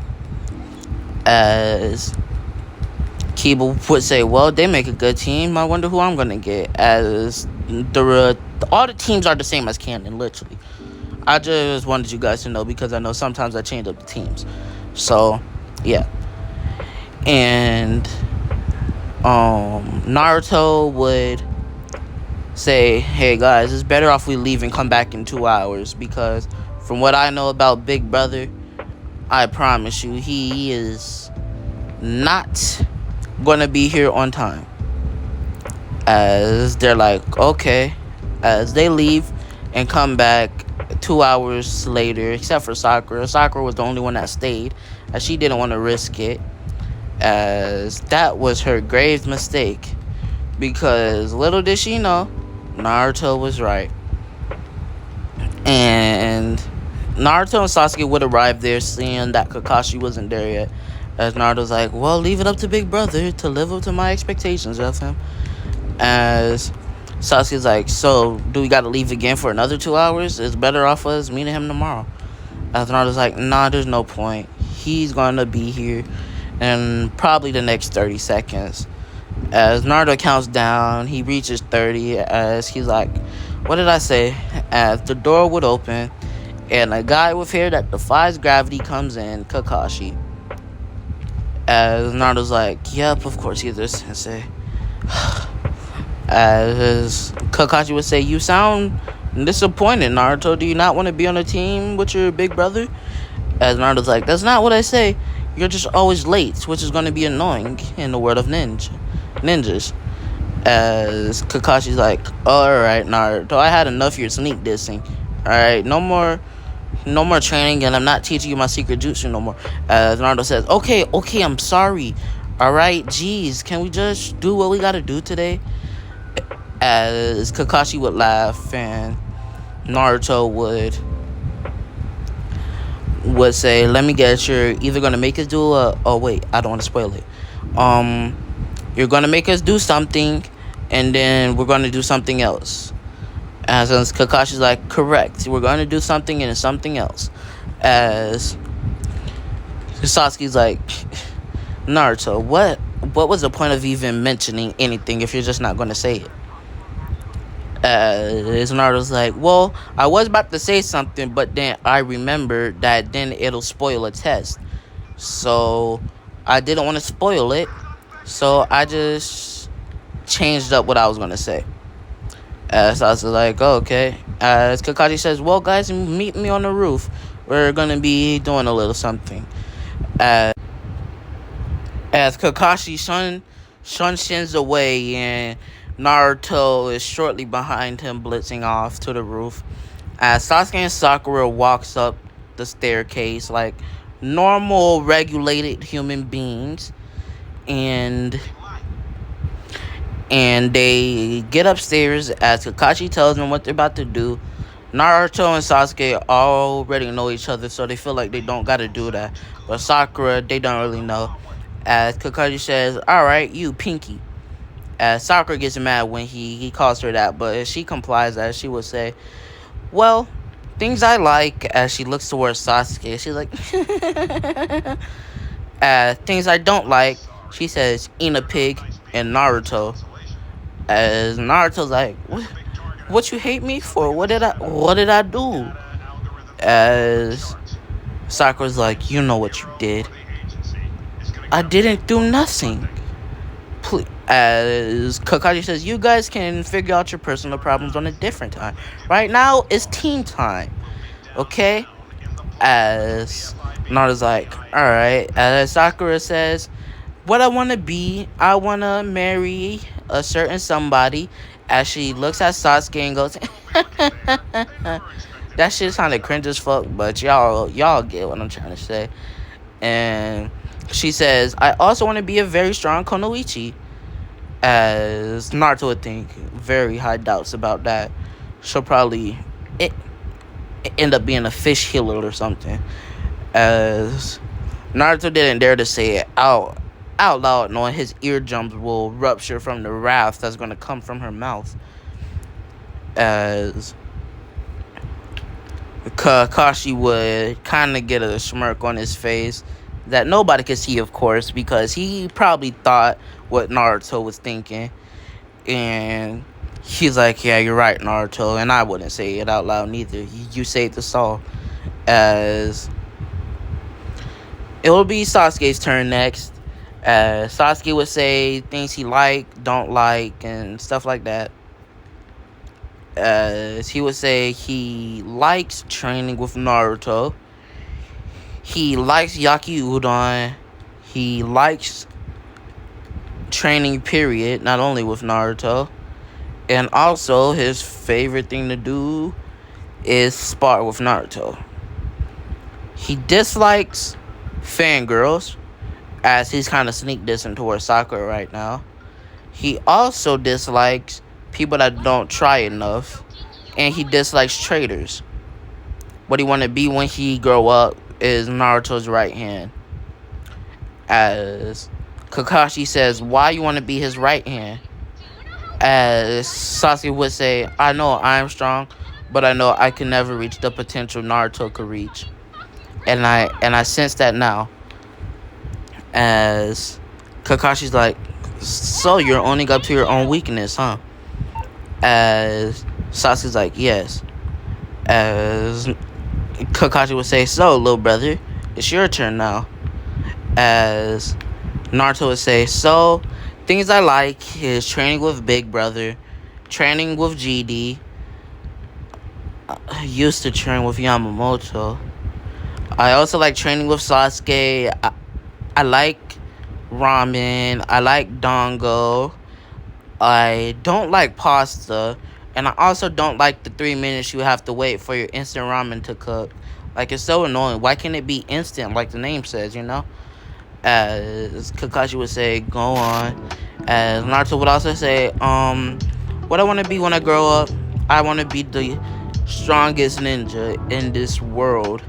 As Kiba would say, well, they make a good team. I wonder who I'm going to get. As all the teams are the same as canon, literally. I just wanted you guys to know because I know sometimes I change up the teams. So, yeah. And Naruto would say, hey guys, it's better off we leave and come back in 2 hours because from what I know about Big Brother, I promise you, he is not gonna be here on time. As they're like, okay. As they leave and come back 2 hours later, except for Sakura. Sakura was the only one that stayed, as she didn't want to risk it. As that was her grave mistake. Because little did she know, Naruto was right. And Naruto and Sasuke would arrive there seeing that Kakashi wasn't there yet. As Naruto's like, well, leave it up to Big Brother to live up to my expectations of him. As Sasuke's like, so do we gotta leave again for another 2 hours? It's better off us meeting him tomorrow. As Naruto's like, nah, there's no point. He's gonna be here in probably the next 30 seconds. As Naruto counts down, he reaches 30 as he's like, what did I say? As the door would open and a guy with hair that defies gravity comes in, Kakashi. As Naruto's like, yep, of course he's there, sensei. As Kakashi would say, you sound disappointed, Naruto. Do you not want to be on a team with your big brother? As Naruto's like, that's not what I say. You're just always late, which is going to be annoying in the world of ninjas. As Kakashi's like, alright, Naruto, I had enough of your sneak dissing. Alright, no more training, and I'm not teaching you my secret jutsu no more. As Naruto says, okay, I'm sorry. Alright, jeez, can we just do what we gotta do today? As Kakashi would laugh and Naruto would would say, let me guess, you're either gonna make us do oh wait, I don't want to spoil it. Um, you're gonna make us do something, and then we're gonna do something else. As Kakashi's like, correct, we're gonna do something and something else. As Sasuke's like, Naruto, what was the point of even mentioning anything if you're just not gonna say it? Naruto's like, well, I was about to say something, but then I remembered that then it'll spoil a test. So I didn't want to spoil it. So I just changed up what I was going to say. So I was like, oh, okay. As Kakashi says, well, guys, meet me on the roof. We're going to be doing a little something. As Kakashi shins away and Naruto is shortly behind him, blitzing off to the roof. As Sasuke and Sakura walks up the staircase like normal, regulated human beings, and they get upstairs as Kakashi tells them what they're about to do. Naruto and Sasuke already know each other, so they feel like they don't gotta do that. But Sakura, they don't really know. As Kakashi says, alright, you, Pinky. As Sakura gets mad when he calls her that, but she complies, as she would say, well, things I like, as she looks towards Sasuke. She's like, things I don't like, she says, Ina Pig and Naruto. As Naruto's like, what you hate me for? What did I do? As Sakura's like, you know what you did. I didn't do nothing. Please. As Kakashi says, you guys can figure out your personal problems on a different time. Right now, it's team time. Okay? As Naruto's like, alright. As Sakura says, what I want to be, I want to marry a certain somebody. As she looks at Sasuke and goes, that shit sounded cringe as fuck, but y'all get what I'm trying to say. And she says, I also want to be a very strong Konoichi. As Naruto would think, very high doubts about that. She'll probably end up being a fish healer or something. As Naruto didn't dare to say it out loud, knowing his eardrums will rupture from the wrath that's going to come from her mouth. As Kakashi would kind of get a smirk on his face that nobody could see, of course, because he probably thought what Naruto was thinking. And he's like, yeah, you're right, Naruto. And I wouldn't say it out loud neither. You saved us all. As it will be Sasuke's turn next. Sasuke would say things he like, don't like, and stuff like that. He would say he likes training with Naruto. He likes Yaki Udon. He likes training, period, not only with Naruto. And also, his favorite thing to do is spar with Naruto. He dislikes fangirls, as he's kind of sneak dissing towards Sakura right now. He also dislikes people that don't try enough, and he dislikes traitors. What he want to be when he grow up is Naruto's right hand. As Kakashi says, why you want to be his right hand? As Sasuke would say, I know I'm strong, but I know I can never reach the potential Naruto could reach. And I sense that now. As Kakashi's like, so you're owning up to your own weakness, huh? As Sasuke's like, yes. As Kakashi would say, so little brother, it's your turn now. As Naruto would say, so things I like is training with Big Brother, training with GD. I used to train with Yamamoto. I also like training with Sasuke. I like ramen. I like dango. I don't like pasta. And I also don't like the 3 minutes you have to wait for your instant ramen to cook. Like, it's so annoying. Why can't it be instant like the name says, you know? As Kakashi would say, go on. As Naruto would also say, what I want to be when I grow up, I want to be the strongest ninja in this world.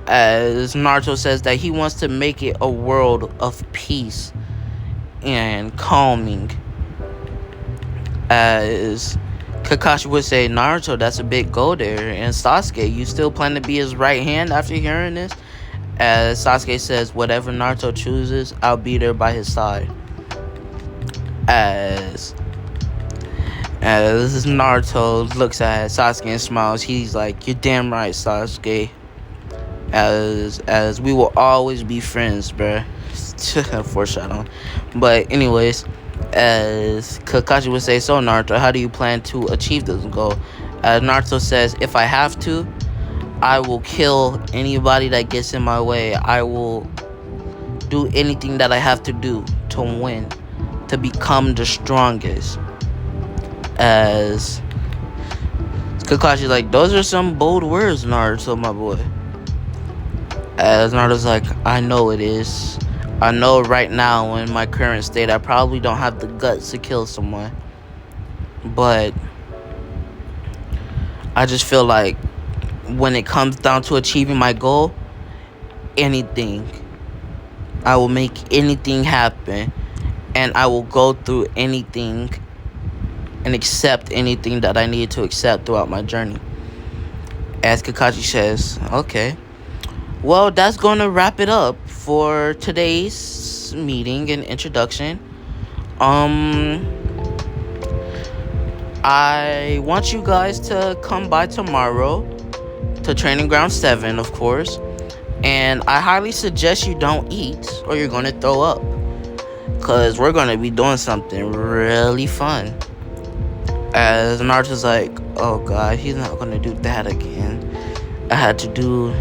As Naruto says that he wants to make it a world of peace and calming. As Kakashi would say, Naruto, that's a big goal there. And Sasuke, you still plan to be his right hand after hearing this? As Sasuke says, whatever Naruto chooses, I'll be there by his side. As Naruto looks at Sasuke and smiles, he's like, "You're damn right, Sasuke. As we will always be friends, bruh." Foreshadowing. But anyways, as Kakashi would say, "So Naruto, how do you plan to achieve this goal?" As Naruto says, "If I have to, I will kill anybody that gets in my way. I will do anything that I have to do to win, to become the strongest." As Kakashi's like, "Those are some bold words, Naruto, my boy." As Naruto's like, "I know it is. I know right now in my current state, I probably don't have the guts to kill someone. But I just feel like when it comes down to achieving my goal, anything, I will make anything happen. And I will go through anything and accept anything that I need to accept throughout my journey." As Kakashi says, "Okay. Well, that's going to wrap it up for today's meeting and introduction. I want you guys to come by tomorrow to Training Ground 7, of course. And I highly suggest you don't eat or you're going to throw up. Because we're going to be doing something really fun." As Naruto's like, "Oh God, he's not going to do that again. I had to do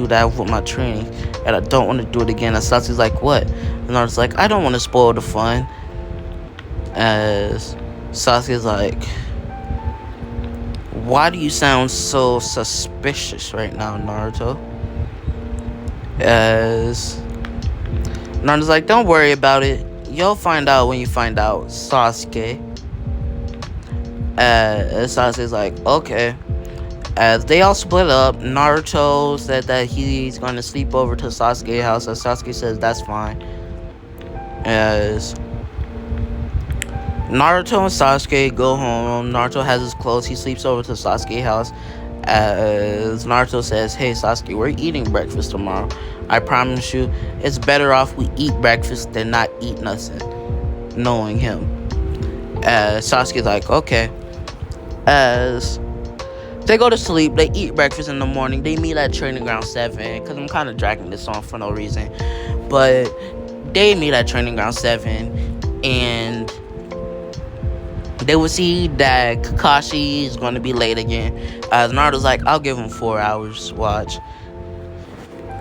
that with my training, and I don't want to do it again." And Sasuke's like, "What?" And Naruto's like, "I don't want to spoil the fun." As Sasuke's like, "Why do you sound so suspicious right now, Naruto?" As Naruto's like, "Don't worry about it. You'll find out when you find out, Sasuke." As Sasuke's like, "Okay." As they all split up, Naruto said that he's going to sleep over to Sasuke's house. As Sasuke says that's fine. As Naruto and Sasuke go home, Naruto has his clothes. He sleeps over to Sasuke's house. As Naruto says, "Hey Sasuke, we're eating breakfast tomorrow. I promise you, it's better off we eat breakfast than not eat nothing." Knowing him. As Sasuke's like, "Okay." As they go to sleep, they eat breakfast in the morning. They meet at Training Ground 7, because I'm kind of dragging this on for no reason. But they meet at Training Ground 7, and they will see that Kakashi is going to be late again. As Naruto's like, "I'll give him 4 hours, watch."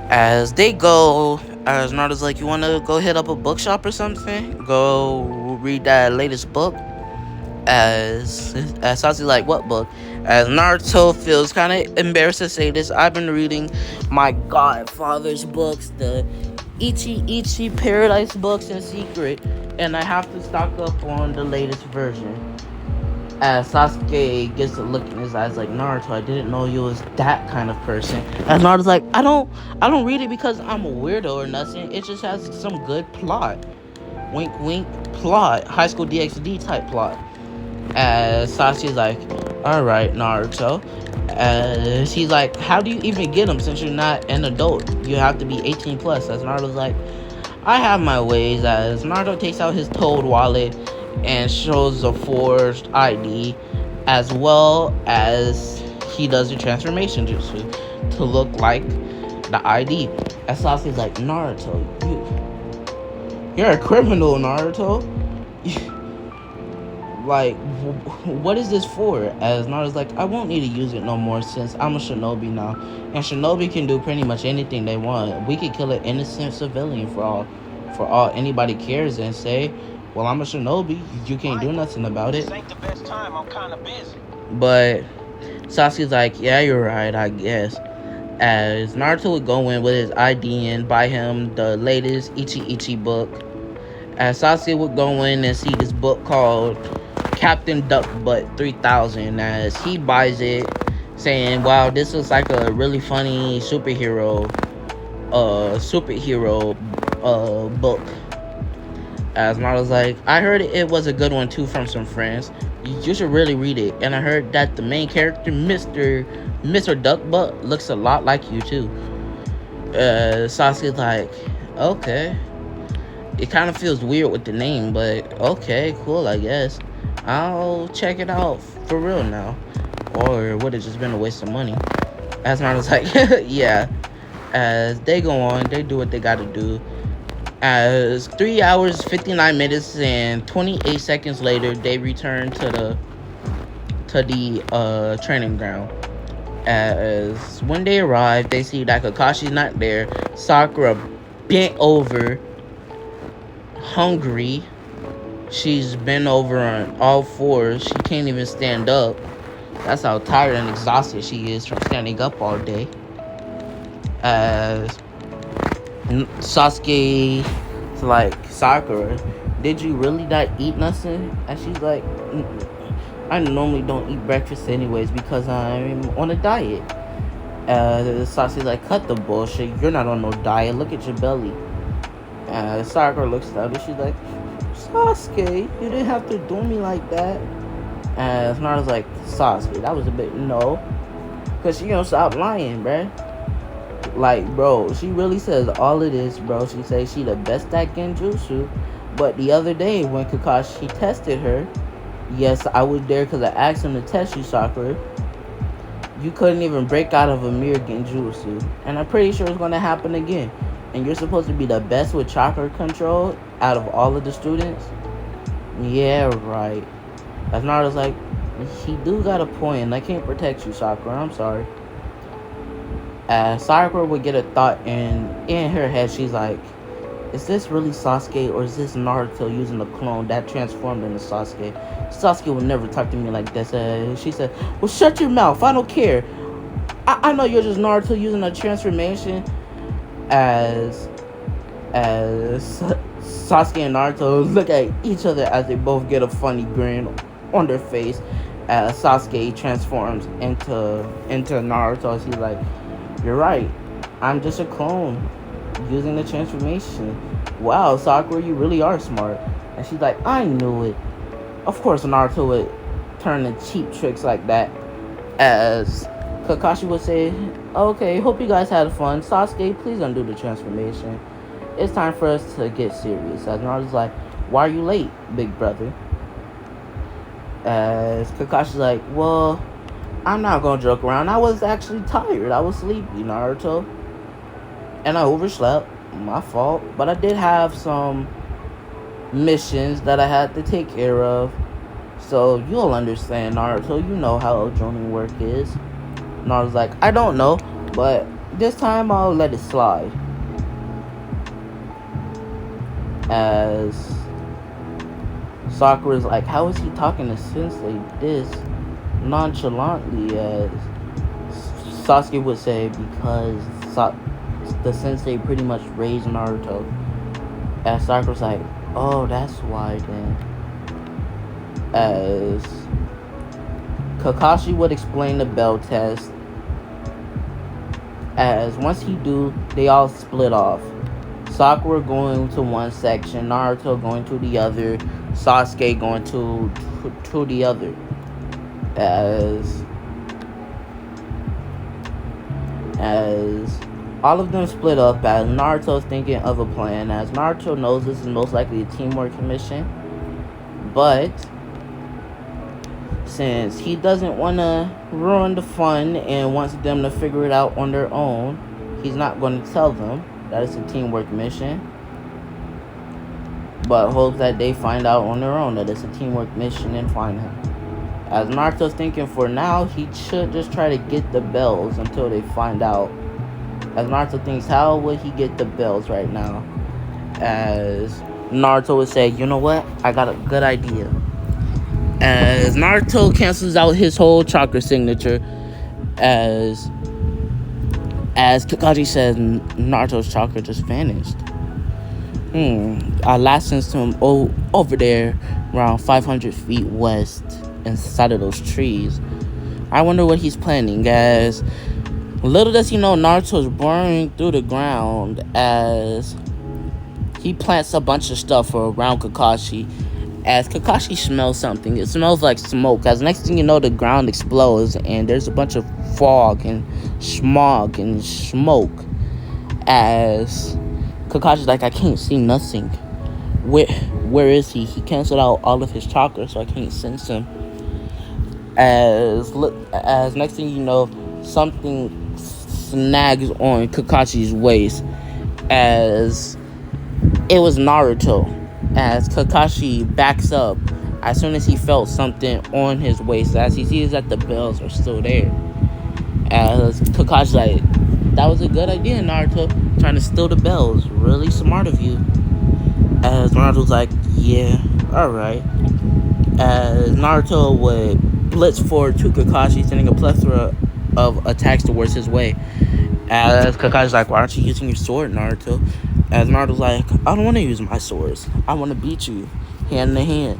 As they go, as Naruto's like, "You want to go hit up a bookshop or something? Go read that latest book?" As Sasuke's like, "What book?" As Naruto feels kind of embarrassed to say this, "I've been reading my godfather's books, the Ichi Paradise books in secret, and I have to stock up on the latest version." As Sasuke gets a look in his eyes like, "Naruto, I didn't know you was that kind of person." As Naruto's like, I don't read it because I'm a weirdo or nothing. It just has some good plot. Wink wink plot. High School DxD type plot." As Sasuke's like, "Alright, Naruto." As he's like, "How do you even get them since you're not an adult? You have to be 18 plus. As Naruto's like, "I have my ways." As Naruto takes out his Toad wallet and shows the forged ID, as well as he does the transformation jutsu to look like the ID. As Sasuke's like, "Naruto, you're a criminal, Naruto. Like, what is this for?" As Naruto's like, "I won't need to use it no more since I'm a shinobi now. And shinobi can do pretty much anything they want. We could kill an innocent civilian for all anybody cares and say, well, I'm a shinobi. You can't do nothing about it." This ain't the best time. I'm kind of busy. But Sasuke's like, "Yeah, you're right, I guess." As Naruto would go in with his ID and buy him the latest Ichi book. As Sasuke would go in and see this book called Captain Duck Butt 3000. As he buys it, saying, "Wow, this looks like a really funny superhero book." As Marlo's like, "I heard it was a good one too from some friends. You should really read it." And I heard that the main character, Mr. Duckbutt, looks a lot like you too. Sasuke's like, "Okay." It kind of feels weird with the name, but okay, cool, I guess. I'll check it out for real now. Or would have just been a waste of money. As Naruto's like, yeah. As they go on, they do what they gotta do. As 3 hours, 59 minutes, and 28 seconds later, they return to the training ground. As when they arrive, they see that Kakashi's not there. Sakura bent over, hungry. She's bent over on all fours. She can't even stand up. That's how tired and exhausted she is from standing up all day. As Sasuke's like, "Sakura, did you really not eat nothing?" And she's like, "I normally don't eat breakfast anyways because I'm on a diet." Sasuke's like, "Cut the bullshit. You're not on no diet. Look at your belly." Sakura looks down and she's like, "Sasuke, you didn't have to do me like that." And Naruto's like, "Sasuke, that was a bit no." Because she don't stop lying, bruh. Like, bro, she really says all of this, bro. She says she the best at Genjutsu. But the other day when Kakashi tested her, yes, I was there because I asked him to test you, Sakura. You couldn't even break out of a mere Genjutsu. And I'm pretty sure it's going to happen again. And you're supposed to be the best with chakra control out of all of the students? Yeah, right. As Naruto's like, he do got a point, and I can't protect you, Sakura. I'm sorry. Sakura would get a thought in her head. She's like, is this really Sasuke, or is this Naruto using a clone that transformed into Sasuke? Sasuke would never talk to me like this. She said, well, shut your mouth. I don't care. I know you're just Naruto using a transformation. As Sasuke and Naruto look at each other as they both get a funny grin on their face. As Sasuke transforms into Naruto, he's like, you're right, I'm just a clone using the transformation. Wow, Sakura, you really are smart. And she's like, I knew it. Of course Naruto would turn to cheap tricks like that. As Kakashi would say, okay, hope you guys had fun. Sasuke, please undo the transformation. It's time for us to get serious. As Naruto's like, why are you late, big brother? As Kakashi's like, well, I'm not gonna joke around. I was actually tired. I was sleepy, Naruto. And I overslept. My fault. But I did have some missions that I had to take care of. So you'll understand, Naruto. You know how joining work is. Naruto's like, I don't know, but this time I'll let it slide. As Sakura's like, how is he talking to Sensei this nonchalantly? As Sasuke would say, because the Sensei pretty much raised Naruto. As Sakura's like, oh, that's why then. As Kakashi would explain the bell test. As once he do, they all split off. Sakura going to one section, Naruto going to the other, Sasuke going to the other. As all of them split up, as Naruto's thinking of a plan. As Naruto knows this is most likely a teamwork mission, but since he doesn't want to ruin the fun and wants them to figure it out on their own, he's not going to tell them that it's a teamwork mission, but hopes that they find out on their own that it's a teamwork mission and find him. As Naruto's thinking, for now, he should just try to get the bells until they find out. As Naruto thinks, how would he get the bells right now? As Naruto would say, you know what? I got a good idea. As Naruto cancels out his whole chakra signature, as Kakashi says, Naruto's chakra just vanished. I last sensed him over there around 500 feet west inside of those trees. I wonder what he's planning, as little does he know Naruto's burrowing through the ground as he plants a bunch of stuff around Kakashi. As Kakashi smells something, it smells like smoke. As next thing you know, the ground explodes and there's a bunch of fog and smog and smoke. As Kakashi's like, I can't see nothing. Where is he? He canceled out all of his chakra, so I can't sense him. As next thing you know, something snags on Kakashi's waist. As it was Naruto. As Kakashi backs up as soon as he felt something on his waist, as he sees that the bells are still there. As Kakashi's like, that was a good idea, Naruto, trying to steal the bells. Really smart of you. As Naruto's like, yeah, alright. As Naruto would blitz forward to Kakashi, sending a plethora of attacks towards his way. As Kakashi's like, why aren't you using your sword, Naruto? As Naruto's like, I don't want to use my swords. I want to beat you hand to hand.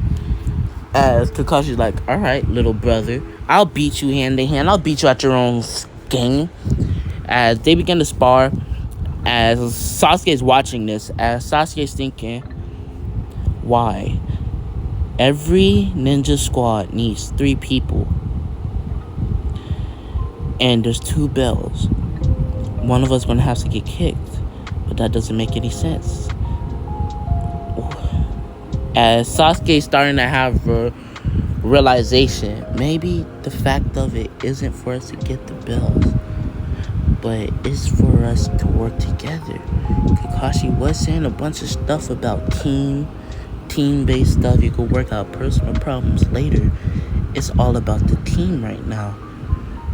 As Kakashi's like, alright, little brother, I'll beat you hand to hand. I'll beat you at your own game. As they begin to spar, as Sasuke's watching this, as Sasuke's thinking, why? Every ninja squad needs 3 people. And there's 2 bells. One of us gonna have to get kicked. But that doesn't make any sense. As Sasuke's starting to have a realization, maybe the fact of it isn't for us to get the bells, but it's for us to work together. Kakashi was saying a bunch of stuff about team-based stuff. You could work out personal problems later. It's all about the team right now.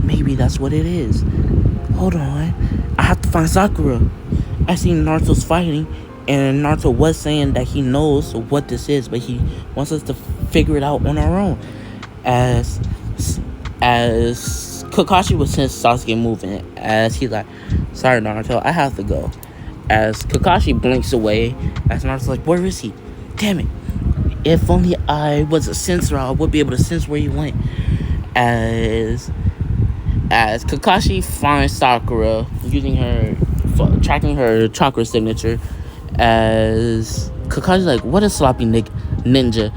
Maybe that's what it is. Hold on, I have to find Sakura. I seen Naruto's fighting, and Naruto was saying that he knows what this is, but he wants us to figure it out on our own. As Kakashi would sense Sasuke moving, as he's like, sorry Naruto, I have to go. As Kakashi blinks away, as Naruto's like, where is he? Damn it. If only I was a sensor, I would be able to sense where he went. As Kakashi finds Sakura using her, tracking her chakra signature, as Kakashi's like, what a sloppy ninja.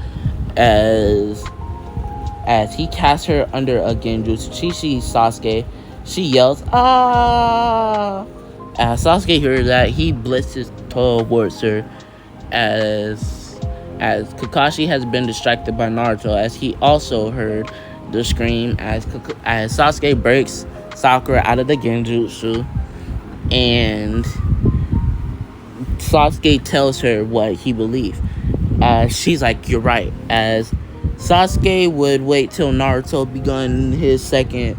As he casts her under a genjutsu, she sees Sasuke. She yells, ah! As Sasuke hears that, he blitzes towards her. As Kakashi has been distracted by Naruto, as he also heard the scream, as Sasuke breaks Sakura out of the genjutsu, and Sasuke tells her what he believes. She's like, you're right. As Sasuke would wait till Naruto begun his second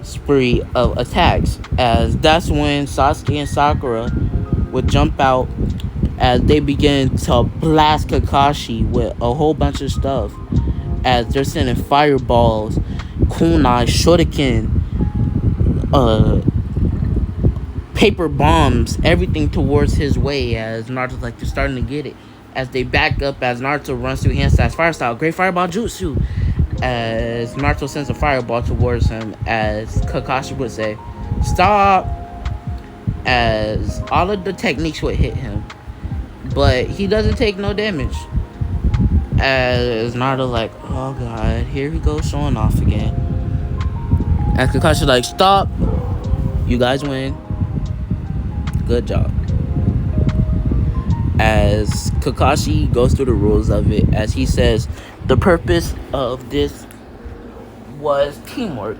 spree of attacks, as that's when Sasuke and Sakura would jump out as they begin to blast Kakashi with a whole bunch of stuff, as they're sending fireballs, kunai, shuriken, paper bombs, everything towards his way. As Naruto's like, they're starting to get it. As they back up, as Naruto runs through hand styles, fire style, great fireball jutsu. As Naruto sends a fireball towards him, as Kakashi would say, stop. As all of the techniques would hit him, but he doesn't take no damage. As Naruto like, oh god, here we go, showing off again. As Kakashi like, stop. You guys win. Good job. As Kakashi goes through the rules of it, as he says, the purpose of this was teamwork.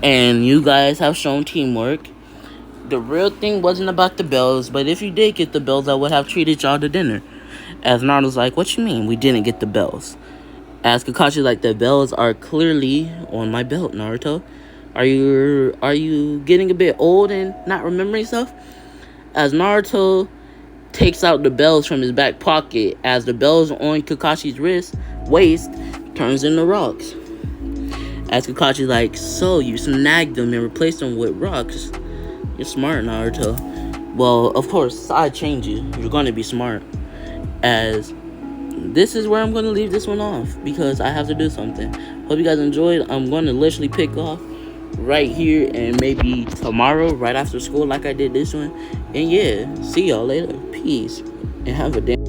And you guys have shown teamwork. The real thing wasn't about the bells, but if you did get the bells, I would have treated y'all to dinner. As Naruto's like, what you mean we didn't get the bells? As Kakashi's like, the bells are clearly on my belt, Naruto. Are you getting a bit old and not remembering stuff? As Naruto takes out the bells from his back pocket, as the bells on Kakashi's waist turns into rocks. As Kakashi's like, so you snagged them and replaced them with rocks. You're smart, Naruto. Well, of course, I trained you. You're gonna be smart. As this is where I'm going to leave this one off because I have to do something. Hope you guys enjoyed. I'm going to literally pick off right here and maybe tomorrow right after school like I did this one. And yeah, see y'all later. Peace and have a damn